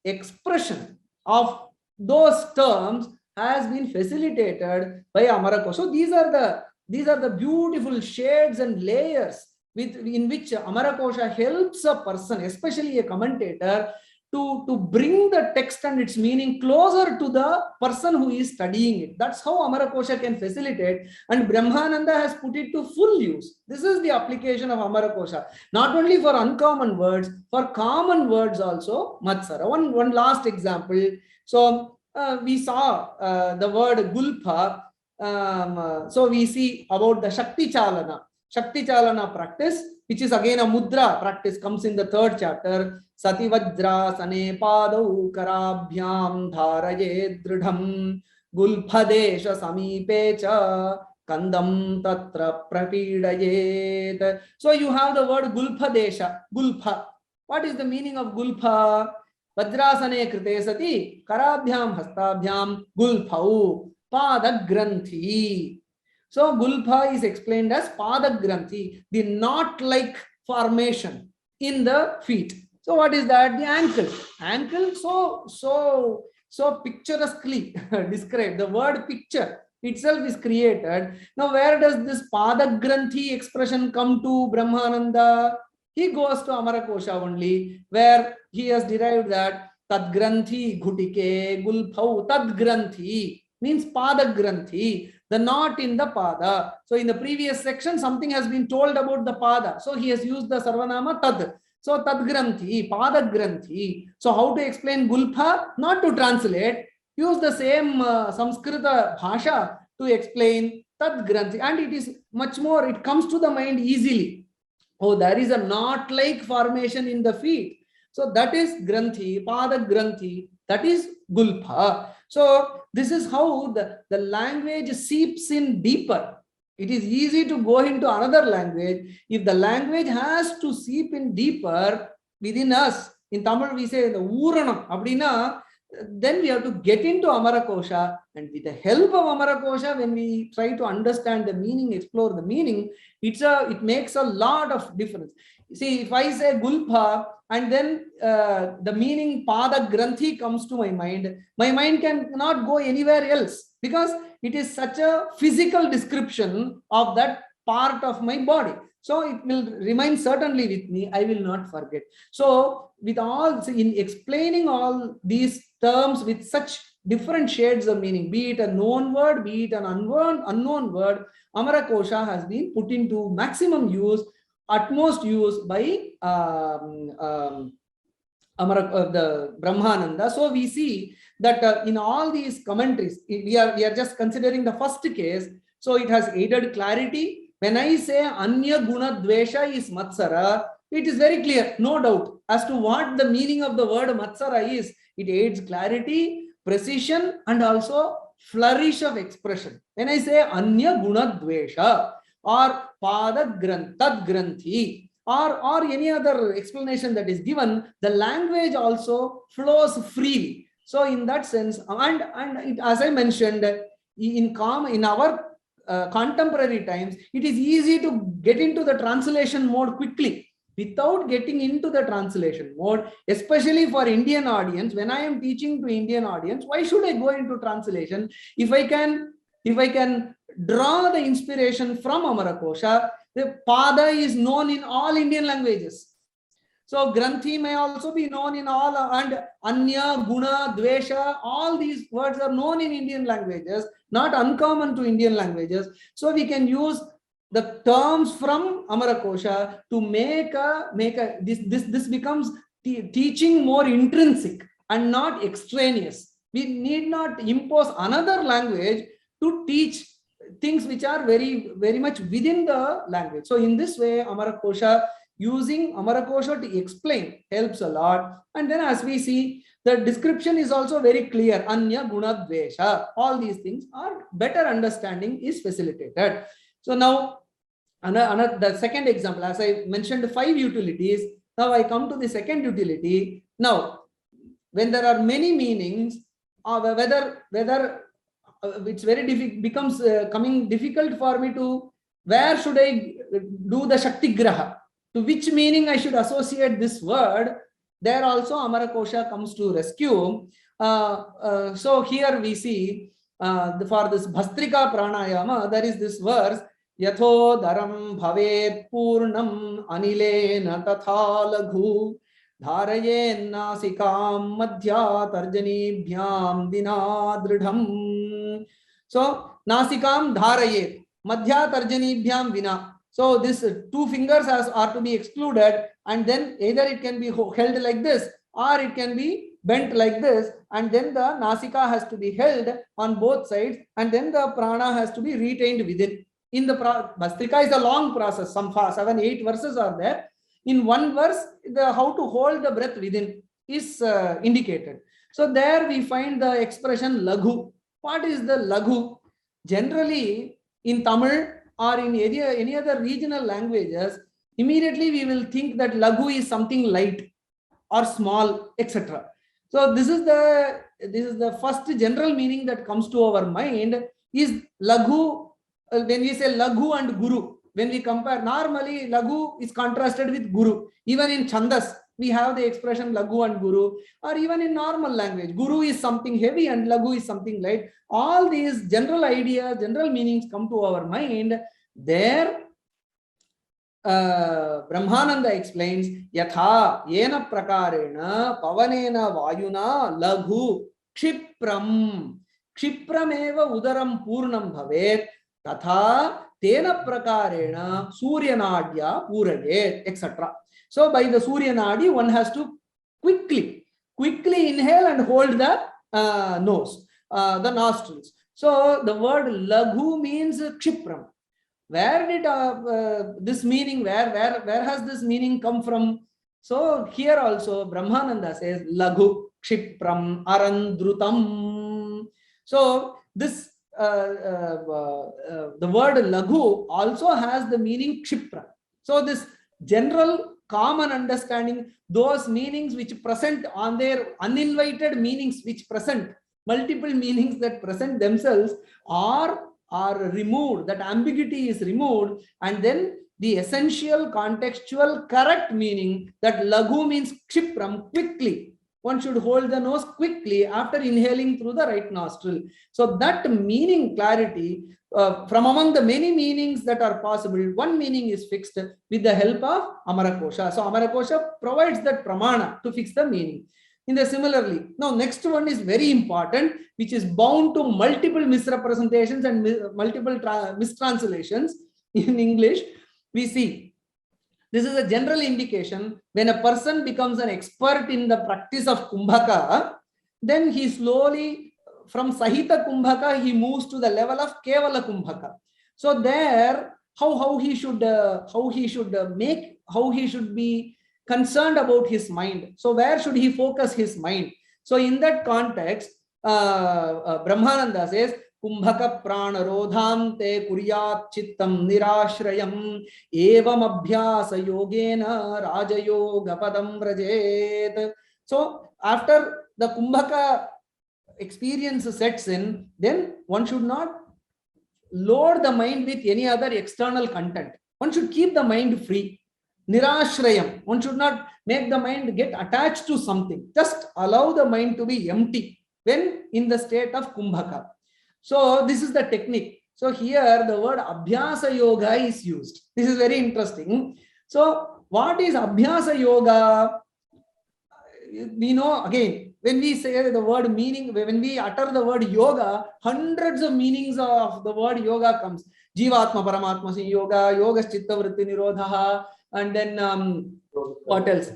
expression of those terms has been facilitated by Amarakosha. So these are the beautiful shades and layers in which Amarakosha helps a person, especially a commentator, to bring the text and its meaning closer to the person who is studying it. That's how Amarakosha can facilitate, and Brahmananda has put it to full use. This is the application of Amarakosha, not only for uncommon words, for common words also. Matsara. One last example. So we saw the word gulpa. So we see about the Shakti Chalana practice, which is again a mudra practice, comes in the 3rd chapter. Sati vajra sane padau karabhyam dharaye dridham gulphadesha samipecha kandam tatra prapidayet. So you have the word gulphadesha, gulpha. What is the meaning of gulpha? Vajrasane krite sati karabhyam hastabhyam gulphau padagranthi. So gulpha is explained as padagranthi, the knot-like formation in the feet. So what is that? The ankle. Ankle so picturesquely described. The word picture itself is created. Now where does this padagranthi expression come to Brahmananda? He goes to Amarakosha only, where he has derived that tadgranthi ghutike gulphau. Tadgranthi means padagranthi, the knot in the pada. So in the previous section, something has been told about the pada. So he has used the sarvanama tad. So tadgranthi, padagranthi. So how to explain gulpha? Not to translate. Use the same Samskrita bhasha to explain tadgranthi. And it is much more, it comes to the mind easily. Oh, there is a knot-like formation in the feet. So that is granthi, padagranthi. That is gulpha. So this is how the language seeps in deeper. It is easy to go into another language. If the language has to seep in deeper within us, in Tamil we say the Uranam, Abdina, then we have to get into Amarakosha, and with the help of Amarakosha, when we try to understand the meaning, explore the meaning, it makes a lot of difference. See, if I say gulpha and then the meaning pada granthi comes to my mind cannot go anywhere else, because it is such a physical description of that part of my body. So it will remain certainly with me. I will not forget. So with all, in explaining all these terms with such different shades of meaning, be it a known word, be it an unknown word, Amarakosha has been put into maximum use, utmost use by the Brahmananda. So we see that in all these commentaries, we are just considering the first case. So it has aided clarity. When I say Anya Guna Dvesha is Matsara, it is very clear, no doubt, as to what the meaning of the word Matsara is. It aids clarity, precision, and also flourish of expression. When I say Anya Guna Dvesha or Pada Tad Granthi or any other explanation that is given, the language also flows freely. So in that sense, and it, as I mentioned, in our contemporary times, it is easy to get into the translation mode quickly without getting into the translation mode, especially for Indian audience. When I am teaching to Indian audience, why should I go into translation? If I can draw the inspiration from Amarakosha, the Pada is known in all Indian languages. So Granthi may also be known in all, and Anya, Guna, Dvesha, all these words are known in Indian languages, not uncommon to Indian languages. So we can use the terms from Amarakosha to make this becomes teaching more intrinsic and not extraneous. We need not impose another language to teach things which are very, very much within the language. So in this way, Amarakosha, using Amarakosha to explain helps a lot. And then as we see, the description is also very clear. Anya, Guna, Dvesha, all these things are better understanding is facilitated. So now, the second example, as I mentioned, 5 utilities. Now I come to the second utility. Now, when there are many meanings, whether it's very becomes coming difficult for me to, where should I do the Shakti Graha? To which meaning I should associate this word? There also Amarakosha comes to rescue. So here we see for this Bhastrika Pranayama, there is this verse, यथोदरं भवेत् पूर्णम् अनिलेन तथा लघु धारयेन्नासिकां मध्या तर्जनीभ्यां विना दृढम्. So nasikam dharayet madhya tarjanibhyam vina. So this two fingers are to be excluded, and then either it can be held like this or it can be bent like this, and then the nasika has to be held on both sides, and then the prana has to be retained within. In the Bhastrika is a long process, some 7-8 verses are there. In one verse, the how to hold the breath within is indicated. So there we find the expression laghu. What is the laghu? Generally in Tamil or in any other regional languages, immediately we will think that laghu is something light or small, etc. So this is the first general meaning that comes to our mind is laghu. When we say laghu and guru, when we compare, normally laghu is contrasted with guru. Even in Chandas, we have the expression laghu and guru, or even in normal language, guru is something heavy and laghu is something light. All these general ideas, general meanings come to our mind. There, Brahmananda explains, yatha yena prakarena pavanena vayuna laghu kshipram kshiprameva udaram purnam bhavet tatha tena prakarena suryanadya purayet, etc. So by the suryanadi, one has to quickly inhale and hold the nose, the nostrils. So the word laghu means kshipram. Where did this meaning, where has this meaning come from? So here also Brahmananda says laghu kshipram arandrutam. So this the word laghu also has the meaning kshipra. So this general common understanding, those meanings which present on their uninvited meanings, which present multiple meanings that present themselves, are removed, that ambiguity is removed, and then the essential contextual correct meaning that laghu means kshipram, quickly. One should hold the nose quickly after inhaling through the right nostril. So that meaning clarity, from among the many meanings that are possible, one meaning is fixed with the help of Amarakosha. So Amarakosha provides that pramana to fix the meaning. In the similarly, now next one is very important, which is bound to multiple misrepresentations and multiple mistranslations in English. We see this is a general indication when a person becomes an expert in the practice of kumbhaka, then he slowly from Sahita kumbhaka he moves to the level of Kevala kumbhaka. So there, how he should be concerned about his mind. So where should he focus his mind? So in that context, Brahmananda says, kumbhaka pranarodhante kuryat chittam nirashrayam evam abhyasa yogena rajayoga padam vrajet. So after the kumbhaka experience sets in, then one should not load the mind with any other external content. One should keep the mind free. Nirashrayam. One should not make the mind get attached to something. Just allow the mind to be empty when in the state of kumbhaka. So this is the technique. So here the word abhyasa yoga is used. This is very interesting. So what is abhyasa yoga? We know again, when we say the word meaning, when we utter the word yoga, hundreds of meanings of the word yoga comes. Jivatma Paramatma yoga, yoga chitta vritti nirodha, and then what else?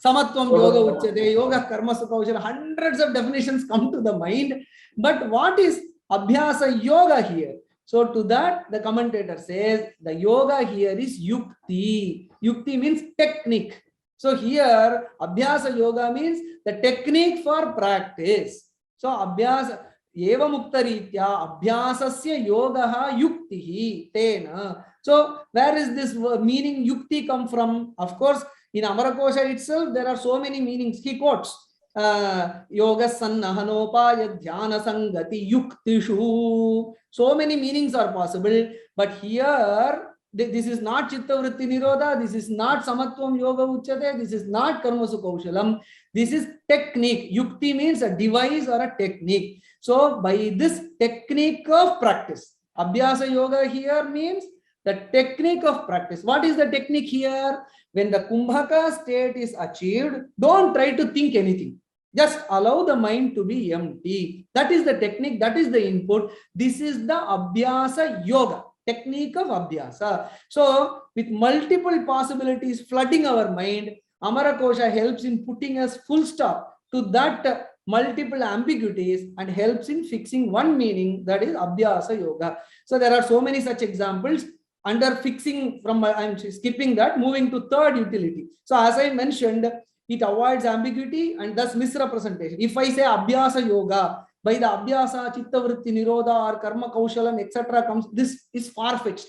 Samatvam yoga uchyate, yoga karma sukha uchyate. Hundreds of definitions come to the mind. But what is abhyasa yoga here? So to that the commentator says the yoga here is yukti. Yukti means technique. So here abhyasa yoga means the technique for practice. So abhyasa eva muktaritya abhyasasya yogaha yuktihi tena. So where is this meaning yukti come from? Of course, in Amarakosha itself there are so many meanings. He quotes yoga sannahanopaya dhyana sangati yuktishu. So many meanings are possible, but here this is not chitta vritti nirodha, this is not samatvam yoga uchyate, this is not karma sukha kaushalam. This is technique. Yukti means a device or a technique. So by this technique of practice, abhyasa yoga here means the technique of practice. What is the technique here? When the Kumbhaka state is achieved, don't try to think anything. Just allow the mind to be empty. That is the technique, that is the input. This is the Abhyasa Yoga, technique of Abhyasa. So, with multiple possibilities flooding our mind, Amarakosha helps in putting us full stop to that multiple ambiguities and helps in fixing one meaning, that is Abhyasa Yoga. So, there are so many such examples. Under fixing, from I'm skipping that, moving to third utility. So, as I mentioned, it avoids ambiguity and thus misrepresentation. If I say Abhyasa Yoga, by the Abhyasa, Chitta Vritti Nirodha or Karma Kaushalam, etc. comes, this is far-fetched.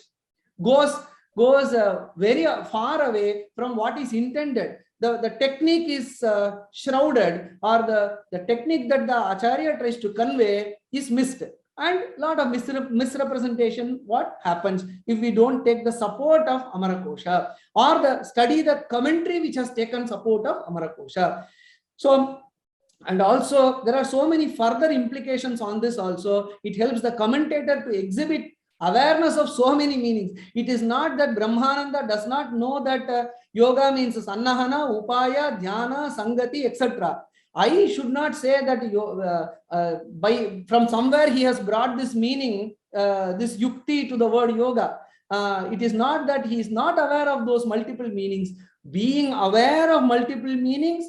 Goes very far away from what is intended. The technique is shrouded, or the technique that the Acharya tries to convey is missed. And a lot of misrepresentation, what happens if we don't take the support of Amarakosha or study the commentary which has taken support of Amarakosha. So, and also there are so many further implications on this also. It helps the commentator to exhibit awareness of so many meanings. It is not that Brahmananda does not know that yoga means Sannahana, Upaya, Dhyana, Sangati, etc. I should not say that from somewhere he has brought this meaning, this yukti to the word yoga. It is not that he is not aware of those multiple meanings. Being aware of multiple meanings,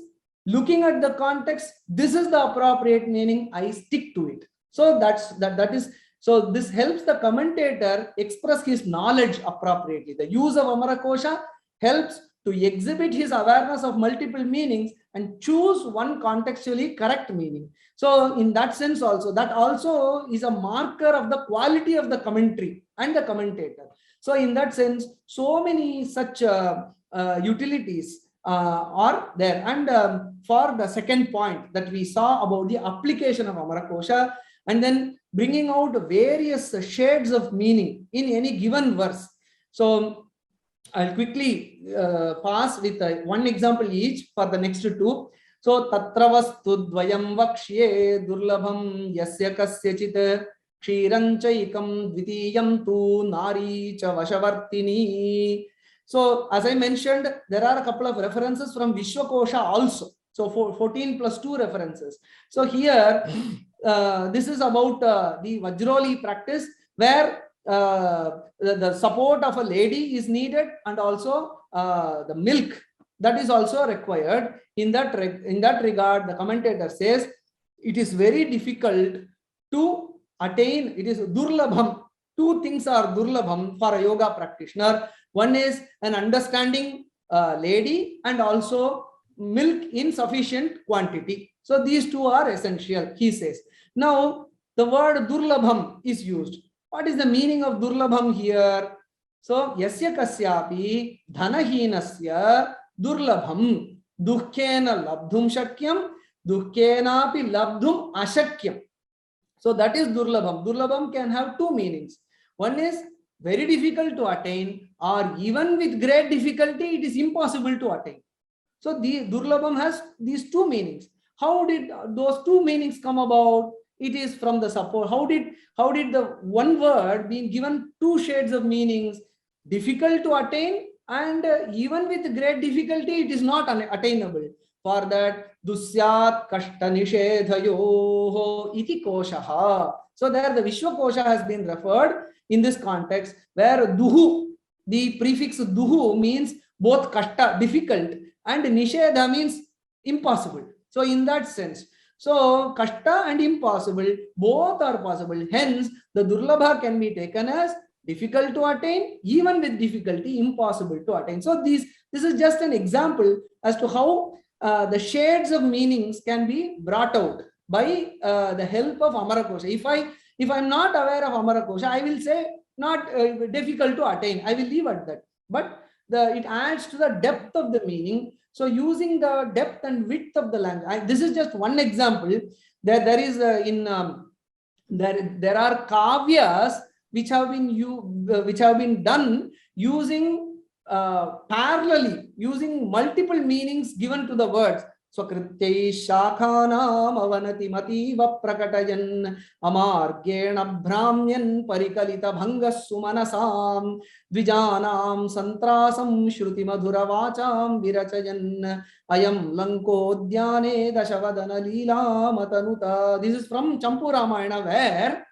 looking at the context, this is the appropriate meaning, I stick to it. So that is, so this helps the commentator express his knowledge appropriately. The use of Amarakosha helps to exhibit his awareness of multiple meanings and choose one contextually correct meaning. So in that sense also, that also is a marker of the quality of the commentary and the commentator. So in that sense, so many such utilities are there. And for the second point that we saw about the application of Amarakosha, and then bringing out various shades of meaning in any given verse. So I'll quickly pass with one example each for the next two. So Tatravastu dvayam vakshye durlabham yasya kasyachit kshiranchaikam dvitiyam tu nari cha vashavartini. So as I mentioned, there are a couple of references from Vishwakosha also. So 14 plus 2 references. So here, this is about the Vajroli practice, where the support of a lady is needed, and also the milk that is also required. In that regard, the commentator says it is very difficult to attain. It is durlabham. Two things are durlabham for a yoga practitioner. One is an understanding lady, and also milk in sufficient quantity. So these two are essential, he says. Now the word durlabham is used. What is the meaning of durlabham here? So yasya kasyapi dhanahinasya durlabham dukkena labdhum shakyam dukkenapi labdhum ashakyam. So that is durlabham. Durlabham can have two meanings. One is very difficult to attain, or even with great difficulty it is impossible to attain. So the durlabham has these two meanings. How did those two meanings come about? It is from the support. How did the one word being given two shades of meanings, difficult to attain, and even with great difficulty it is not attainable. For that, dusyat kashta nishedhayoho iti koshaha. So there the Vishwakosha has been referred in this context, where duhu, the prefix duhu means both kashta, difficult, and nishedha means impossible. So in that sense, so kashta and impossible, both are possible. Hence, the durlabha can be taken as difficult to attain, even with difficulty, impossible to attain. So this is just an example as to how the shades of meanings can be brought out by the help of Amarakosha. If I'm not aware of Amarakosha, I will say not difficult to attain. I will leave at that. But it adds to the depth of the meaning. So using the depth and width of the language, this is just one example. There is there are kavyas which have been done using parallelly, using multiple meanings given to the words. स्वकृत्यैः शाखानाम् अवनतिमतीव प्रकटयन् अमार्गेण भ्राम्यन् परिकलितभङ्गः सुमनसां द्विजानां सन्त्रासं श्रुतिमधुरवाचां विरचयन् अयं लङ्कोद्याने दशवदनलीलामतनुता. This is from Champu Ramayana, where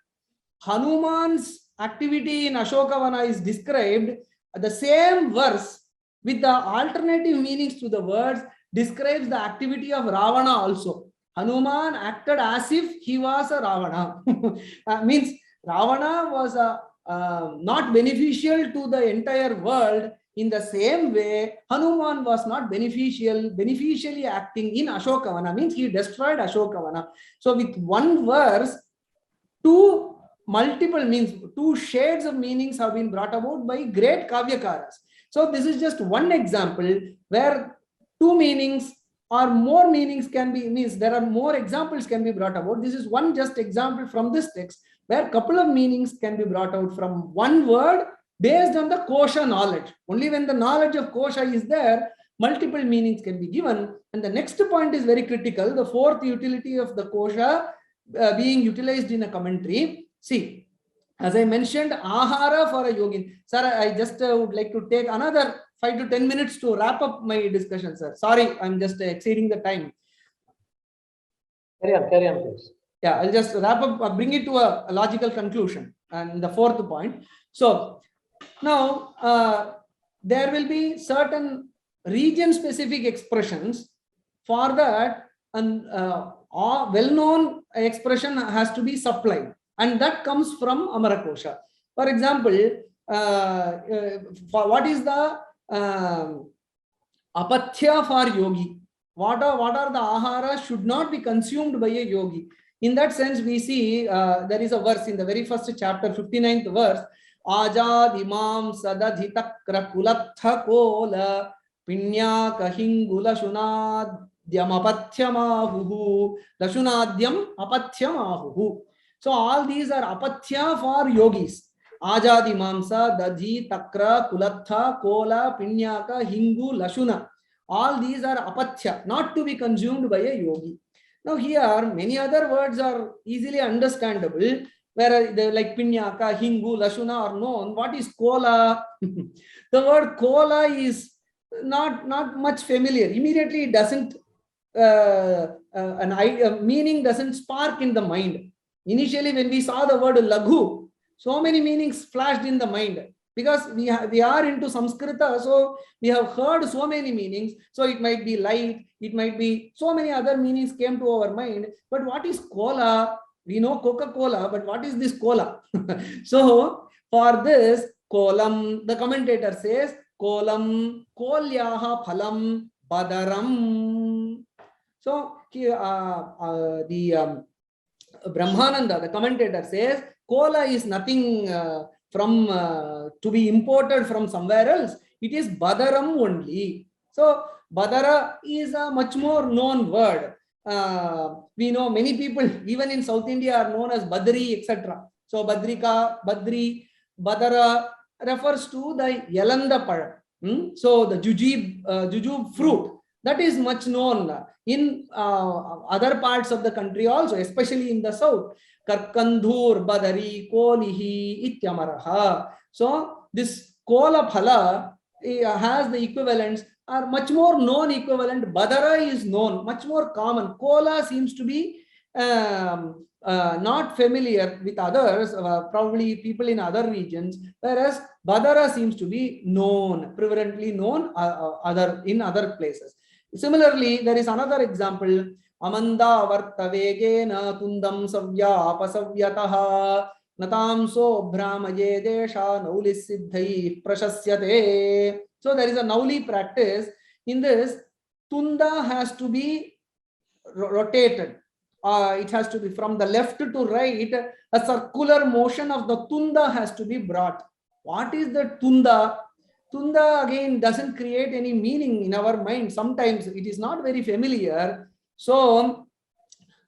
Hanuman's activity in Ashokavana is described. The same verse with the alternative meanings to the words describes the activity of Ravana also. Hanuman acted as if he was a Ravana. Means Ravana was not beneficial to the entire world. In the same way, Hanuman was not beneficially acting in Ashokavana. Means he destroyed Ashokavana. So with one verse, two shades of meanings have been brought about by great Kavyakaras. So this is just one example where two meanings or more meanings can be, means there are more examples can be brought about. This is one just example from this text where a couple of meanings can be brought out from one word based on the kosha knowledge. Only when the knowledge of kosha is there, multiple meanings can be given. And the next point is very critical. The fourth utility of the kosha being utilized in a commentary. See, as I mentioned, ahara for a yogin. Sir, I just would like to take another 5 to 10 minutes to wrap up my discussion, sir. Sorry, I'm just exceeding the time. Carry on, please. Yeah, I'll just wrap up, bring it to a logical conclusion. And the fourth point. So now there will be certain region-specific expressions. For that, and well-known expression has to be supplied, and that comes from Amarakosha. For example, what is the apatya for yogi? What are the ahara should not be consumed by a yogi? In that sense, we see there is a verse in the very first chapter, 59th verse. Ajad imam sadadhitakra kulatha kola pinya kahingula shunadhyam apathyamahuhu lashunadhyam apathyamahuhu. So all these are apatya for yogis. Ajadi mamsa, dadhi, takra, kulatha, kola, pinyaka, hingu, lashuna. All these are apatya, not to be consumed by a yogi. Now here, many other words are easily understandable, where they like pinyaka, hingu, lashuna are known. What is kola? The word kola is not much familiar. Immediately it doesn't, meaning doesn't spark in the mind. Initially, when we saw the word laghu, so many meanings flashed in the mind, because we are into Sanskrita, so we have heard so many meanings. So it might be light, it might be so many other meanings came to our mind. But what is kola? We know Coca-Cola, but what is this kola? So for this, kolam, the commentator says, kolam, kolyaha phalam badaram. So the Brahmananda, the commentator, says kola is nothing from to be imported from somewhere else. It is badaram only. So badara is a much more known word. We know many people, even in South India, are known as Badri, etc. So Badrika, Badri, Badara refers to the Yalanda Paya. So the jujube fruit, that is much known in other parts of the country also, especially in the south. Karkandhur, Badari, Kolihi, Ityamaraha. So this Kola Phala has the equivalents, are much more known equivalent. Badara is known, much more common. Kola seems to be not familiar with others, probably people in other regions, whereas Badara seems to be known, prevalently known in other places. Similarly, there is another example. Amanda vartavegena tundam savya pasavyataha natamso brahmaye desha naulis siddhai prashasyate. So there is a nauli practice. In this, tunda has to be rotated. It has to be from the left to right. A circular motion of the tunda has to be brought. What is the tunda? Tunda again doesn't create any meaning in our mind. Sometimes it is not very familiar. So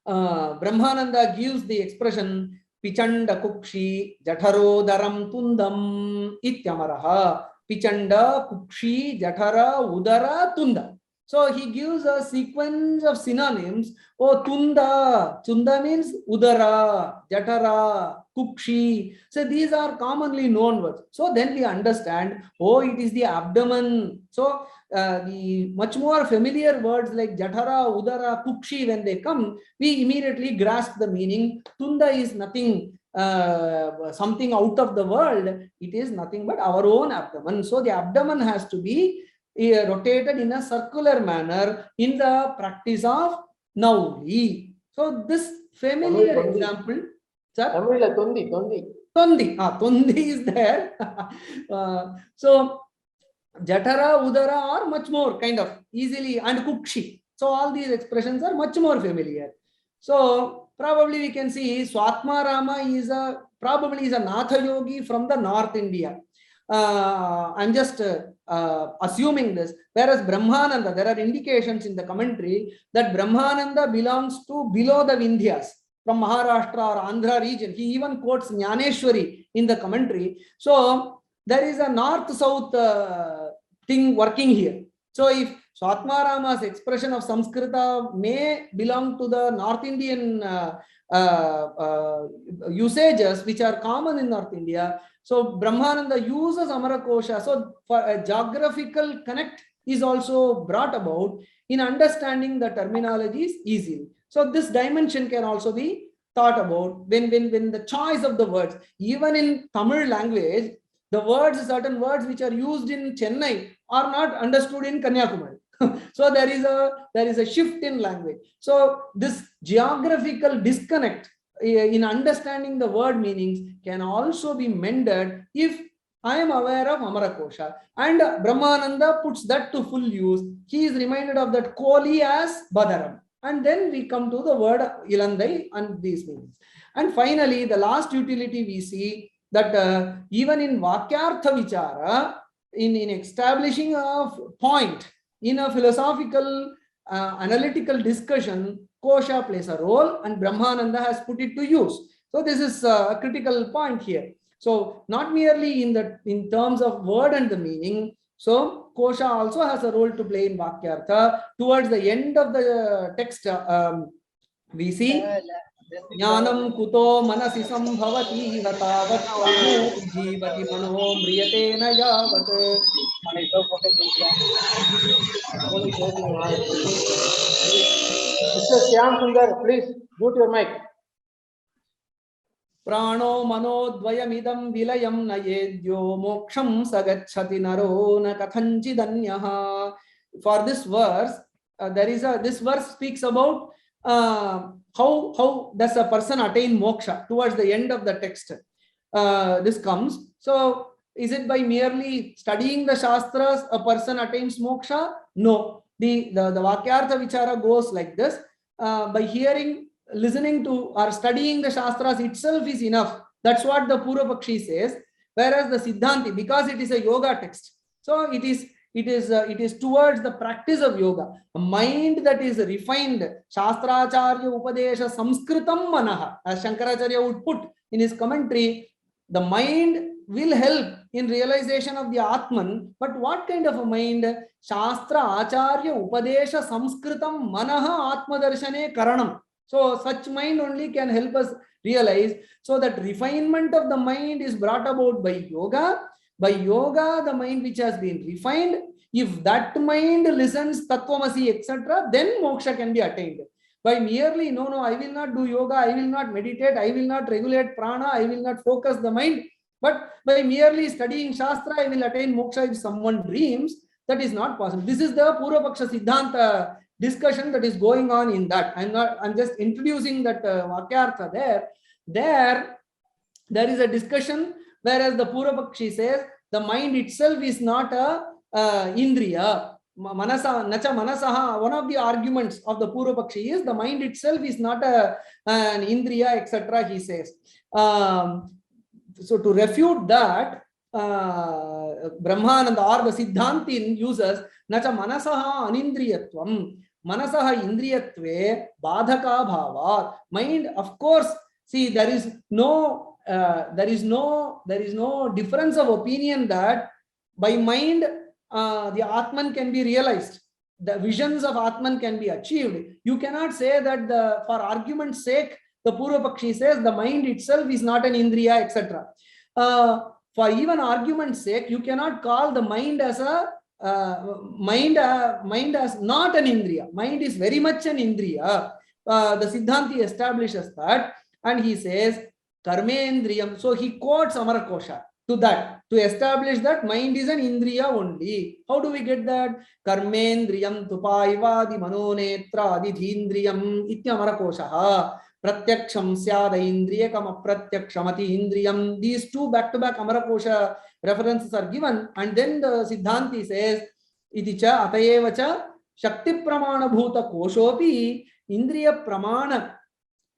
Brahmananda gives the expression Pichanda Kukshi Jatarodaram Tundam Ityamaraha. Pichanda Kukshi Jatara Udara Tunda. So he gives a sequence of synonyms. Oh, tunda. Tunda means udara, jatara, kukshi. So these are commonly known words. So then we understand, oh, it is the abdomen. So the much more familiar words like jatara, udara, kukshi, when they come, we immediately grasp the meaning. Tunda is nothing, something out of the world. It is nothing but our own abdomen. So the abdomen has to be rotated in a circular manner in the practice of Nauli. So this familiar Tondi. example, sir? Tamil Tondi, Tondi. Tondi, Tondi is there. So Jatara, Udara are much more kind of easily, and Kukshi. So all these expressions are much more familiar. So probably we can see Swatma Rama is probably a Natha Yogi from the North India. I'm just assuming this. Whereas Brahmananda, there are indications in the commentary that Brahmananda belongs to below the Vindhyas, from Maharashtra or Andhra region. He even quotes Jnaneshwari in the commentary. So there is a north-south thing working here. So if Swatma Rama's expression of Sanskrita may belong to the North Indian usages which are common in North India, so Brahmananda uses Amarakosha. So for a geographical connect is also brought about in understanding the terminologies easily. So this dimension can also be thought about when the choice of the words. Even in Tamil language, the words, certain words which are used in Chennai are not understood in Kanyakumari. So there is a shift in language. So this geographical disconnect in understanding the word meanings can also be mended if I am aware of Amarakosha. And Brahmananda puts that to full use. He is reminded of that Koli as Badaram. And then we come to the word Ilandai and these meanings. And finally, the last utility we see that even in Vakyartha Vichara, in establishing a point in a philosophical analytical discussion, Kosha plays a role and Brahmananda has put it to use. So this is a critical point here. So not merely in terms of word and the meaning. So Kosha also has a role to play in Vakyartha. Towards the end of the text, we see Jnanam kuto manasi sambhavati hatavat anu jivati mano mriyate na yavat. Mr. Shyam Sundar, please mute your mic. Prano mano dvayamidam vilayam nayedyo moksham sagachati naro na kathanchidanyaha. For this verse, this verse speaks about how does a person attain moksha towards the end of the text. This comes. So is it by merely studying the Shastras a person attains moksha? No. The Vakyartha Vichara goes like this. By hearing, listening to or studying the Shastras itself is enough. That's what the Purvapakshi says. Whereas the Siddhanti, because it is a yoga text, so it is towards the practice of yoga. A mind that is refined, Shastracharya Upadesha Samskritam Manaha, as Shankaracharya would put in his commentary, the mind will help in realization of the Atman. But what kind of a mind? Shastra Acharya Upadesha Samskritam Manaha Atmadarshane Karanam. So such mind only can help us realize. So that refinement of the mind is brought about by yoga. By yoga, the mind which has been refined, if that mind listens Tattvamasi, etc., then moksha can be attained. By merely, no, I will not do yoga, I will not meditate, I will not regulate prana, I will not focus the mind. But by merely studying Shastra, I will attain moksha if someone dreams, that is not possible. This is the Purvapaksha Siddhanta discussion that is going on in that. I'm just introducing that Vakyartha there. There is a discussion, whereas the Purvapakshi says the mind itself is not a indriya. Manasa, nacha manasaha, one of the arguments of the Purvapakshi is the mind itself is not an indriya, etc. he says. So to refute that, Brahmananda or the Siddhanti uses nacha manasaha anindriyatvam. Manasaha indriyatve badhaka bhavat. Mind, of course, see, there is no difference of opinion that by mind the Atman can be realized. the visions of Atman can be achieved, you cannot say that for argument's sake, the Purva Pakshi says the mind itself is not an Indriya, etc. For even argument's sake, you cannot call the mind as a mind as not an Indriya. Mind is very much an Indriya. The Siddhanti establishes that, and he says Karmendriyam. So he quotes Amarakosha to that, to establish that mind is an Indriya only. How do we get that? Karmendriyam tupaivadi manonetra adidhindriyam itya Amarakosha. Pratyaksham syada indriyakam apratyakshamati indriyam. These two back-to-back Amarakosha references are given, and then the Siddhanti says iticha atayevacha shakti pramana bhuta koshopi indriya pramana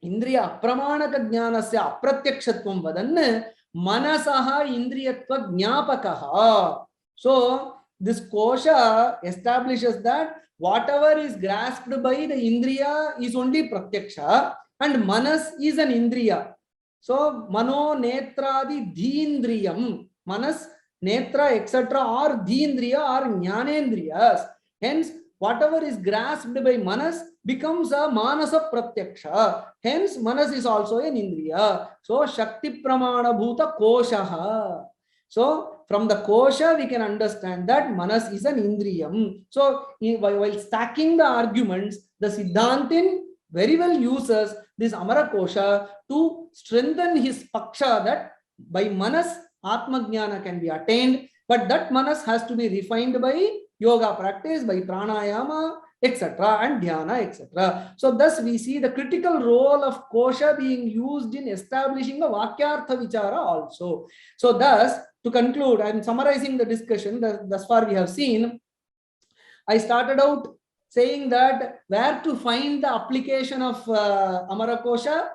indriya pramanaka jnanasya apratyakshatvam vadan manasaha indriyatva jnapakaha. So this kosha establishes that whatever is grasped by the indriya is only pratyaksha, and manas is an indriya. So mano netradi dhindriyam, manas, netra, etc. are dhindriya or jnanendriyas. Hence, whatever is grasped by manas becomes a manasa pratyaksha. Hence, manas is also an indriya. So, shakti pramana bhuta koshaha. So, from the kosha, we can understand that manas is an indriyam. So, while stacking the arguments, the Siddhantin very well uses this Amarakosha to strengthen his paksha that by manas, Atmajnana can be attained, but that manas has to be refined by yoga practice, by pranayama, etc. and dhyana, etc. So thus we see the critical role of kosha being used in establishing the vakyartha vichara also. So thus, to conclude, I am summarizing the discussion. Thus far we have seen, I started out saying that where to find the application of Amarakosha,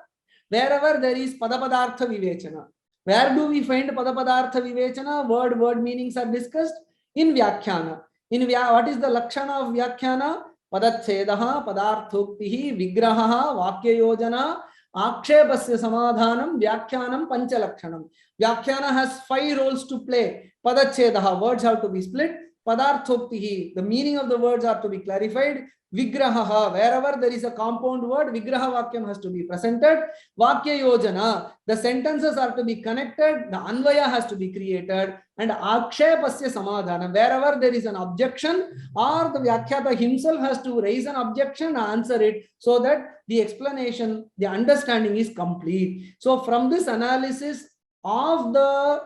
wherever there is Padapadartha Vivechana. Where do we find Padapadartha Vivechana? Word meanings are discussed in Vyakhyana. What is the Lakshana of Vyakhyana? Padatsedaha, Padarthoktihi, Vigraha, Vakya Yojana, Akshepasya Samadhanam, Vyakhyanam, Panchalakshanam. Vyakhyana has 5 roles to play. Padatsedaha, words have to be split. Padarthoktihi, the meaning of the words are to be clarified. Vigraha, wherever there is a compound word, Vigraha Vakyam has to be presented. Vakya Yojana, the sentences are to be connected, the Anvaya has to be created. And Akshepasya Samadhana, wherever there is an objection, or the Vyakhyata himself has to raise an objection and answer it, so that the explanation, the understanding is complete. So from this analysis of the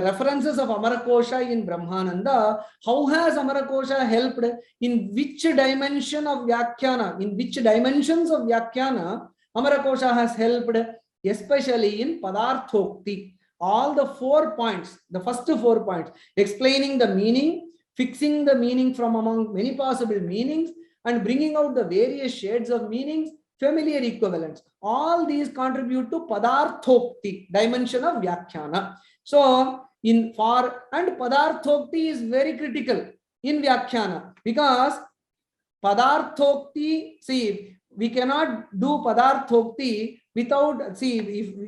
references of Amarakosha in Brahmananda, how has Amarakosha helped, in which dimension of Vyakhyana, in which dimensions of Vyakhyana Amarakosha has helped, especially in Padarthokti. All the 4 points, the first 4 points, explaining the meaning, fixing the meaning from among many possible meanings, and bringing out the various shades of meanings, familiar equivalents. All these contribute to Padarthokti, dimension of Vyakhyana. So, and Padarthokti is very critical in Vyakhyana, because Padarthokti, see, we cannot do Padarthokti without, see,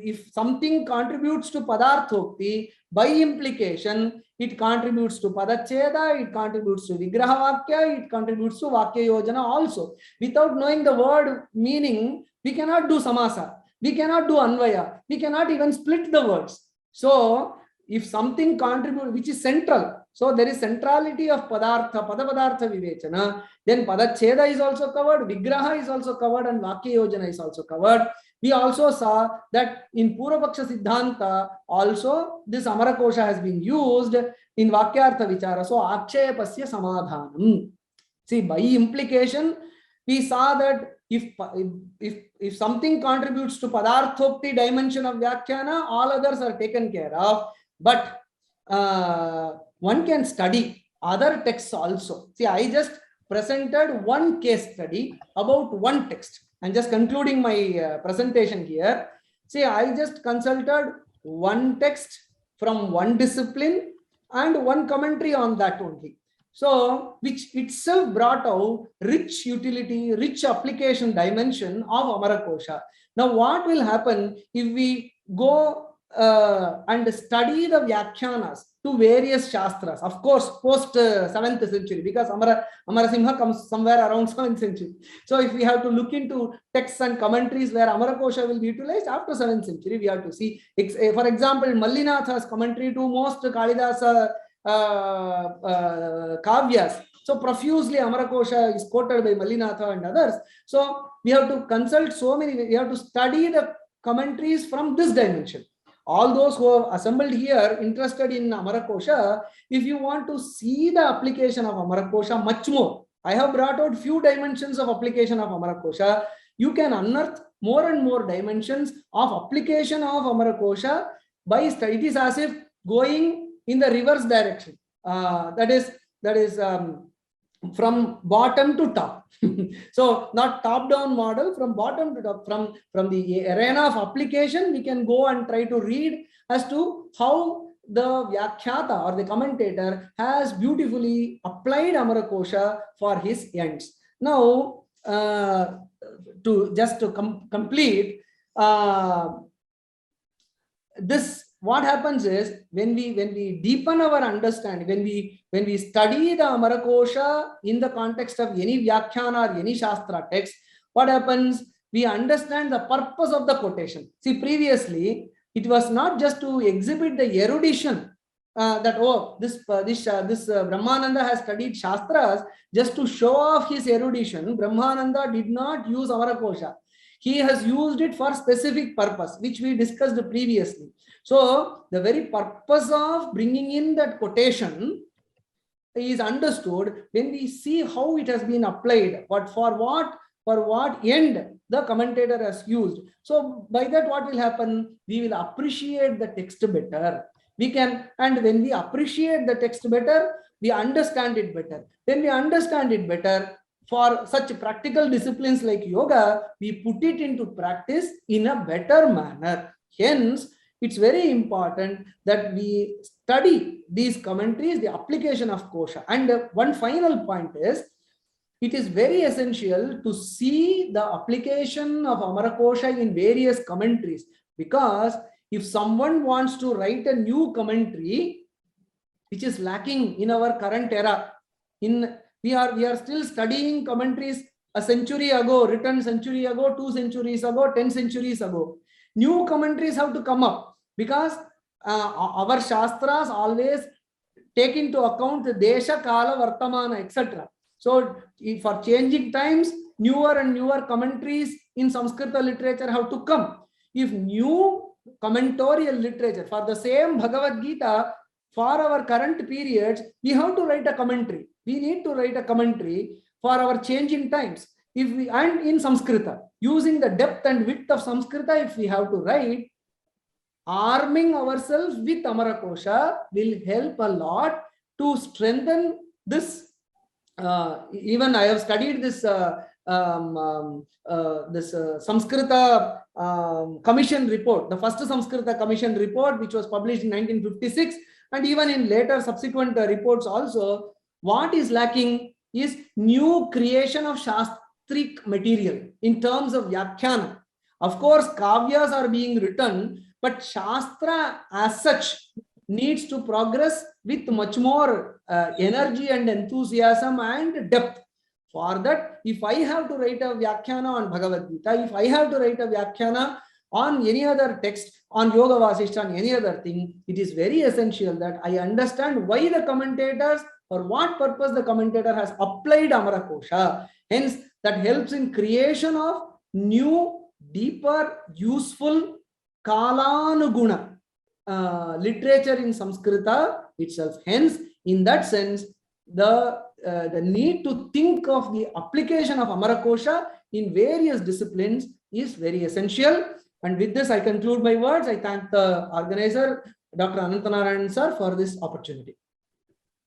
if something contributes to Padarthokti, by implication, it contributes to Padacheda, it contributes to Vigraha Vakya, it contributes to Vakya Yojana also. Without knowing the word meaning, we cannot do Samasa, we cannot do Anvaya, we cannot even split the words. So, if something contributes, which is central, so there is centrality of Padartha, Padapadartha Vivechana, then Padacheda is also covered, Vigraha is also covered, and Vakya Yojana is also covered. We also saw that in Purvapaksha Siddhanta also this Amarakosha has been used in Vakyartha Vichara. So Akshepasya Samadhanam. See, by implication, we saw that if something contributes to Padarthokti dimension of Vyakhyana, all others are taken care of. But one can study other texts also. See, I just presented one case study about one text. I'm just concluding my presentation here. See, I just consulted one text from one discipline and one commentary on that only. So, which itself brought out rich utility, rich application dimension of Amarakosha. Now, what will happen if we go and study the Vyakhyanas? to various Shastras. Of course, post 7th century, because Amarasimha comes somewhere around 7th century. So if we have to look into texts and commentaries where Amarakosha will be utilized after 7th century, we have to see. For example, Mallinatha's commentary to most Kalidasa Kavyas. So profusely Amarakosha is quoted by Mallinatha and others. So we have to consult so many, we have to study the commentaries from this dimension. All those who have assembled here interested in Amarakosha, if you want to see the application of Amarakosha much more, I have brought out few dimensions of application of Amarakosha. You can unearth more and more dimensions of application of Amarakosha by study. It is as if going in the reverse direction. That is from bottom to top. So not top-down model, from bottom to top, from the arena of application, we can go and try to read as to how the Vyakhyata or the commentator has beautifully applied Amarakosha for his ends. Now, to complete this, what happens is when we deepen our understanding, when we study the Amarakosha in the context of any Vyakhyana or any Shastra text, what happens? We understand the purpose of the quotation. See, previously it was not just to exhibit the erudition that this Brahmananda has studied Shastras just to show off his erudition. Brahmananda did not use Amarakosha. He has used it for specific purpose, which we discussed previously. So the very purpose of bringing in that quotation is understood when we see how it has been applied, but for what end the commentator has used. So by that, what will happen? We will appreciate the text better. And when we appreciate the text better, we understand it better. When we understand it better, for such practical disciplines like yoga, we put it into practice in a better manner. Hence, it's very important that we study these commentaries, the application of Kosha. And one final point is, it is very essential to see the application of Amarakosha in various commentaries, because if someone wants to write a new commentary, which is lacking in our current era, we are still studying commentaries a century ago, written century ago, 2 centuries ago, 10 centuries ago. New commentaries have to come up, because our Shastras always take into account the Desha, Kala, Vartamana, etc. So for changing times, newer and newer commentaries in Sanskrita literature have to come. If new commentorial literature for the same Bhagavad Gita for our current periods, we have to write a commentary. We need to write a commentary for our changing times. And in Sanskrita, using the depth and width of Sanskrita, if we have to write, arming ourselves with Amarakosha will help a lot to strengthen this. Even I have studied this Sanskrita Commission report, the first Sanskrita Commission report, which was published in 1956, and even in later subsequent reports also. What is lacking is new creation of Shastric material in terms of Vyakhyana. Of course, Kavyas are being written, but Shastra as such needs to progress with much more energy and enthusiasm and depth. For that, if I have to write a Vyakhyana on Bhagavad Gita, if I have to write a Vyakhyana on any other text, on Yoga Vasishtha, on any other thing, it is very essential that I understand why the commentators, for what purpose the commentator has applied Amarakosha. Hence, that helps in creation of new, deeper, useful, Kalanuguna literature in Sanskrita itself. Hence, in that sense, the need to think of the application of Amarakosha in various disciplines is very essential. And with this, I conclude my words. I thank the organizer, Dr. Anantanarayanan sir, for this opportunity.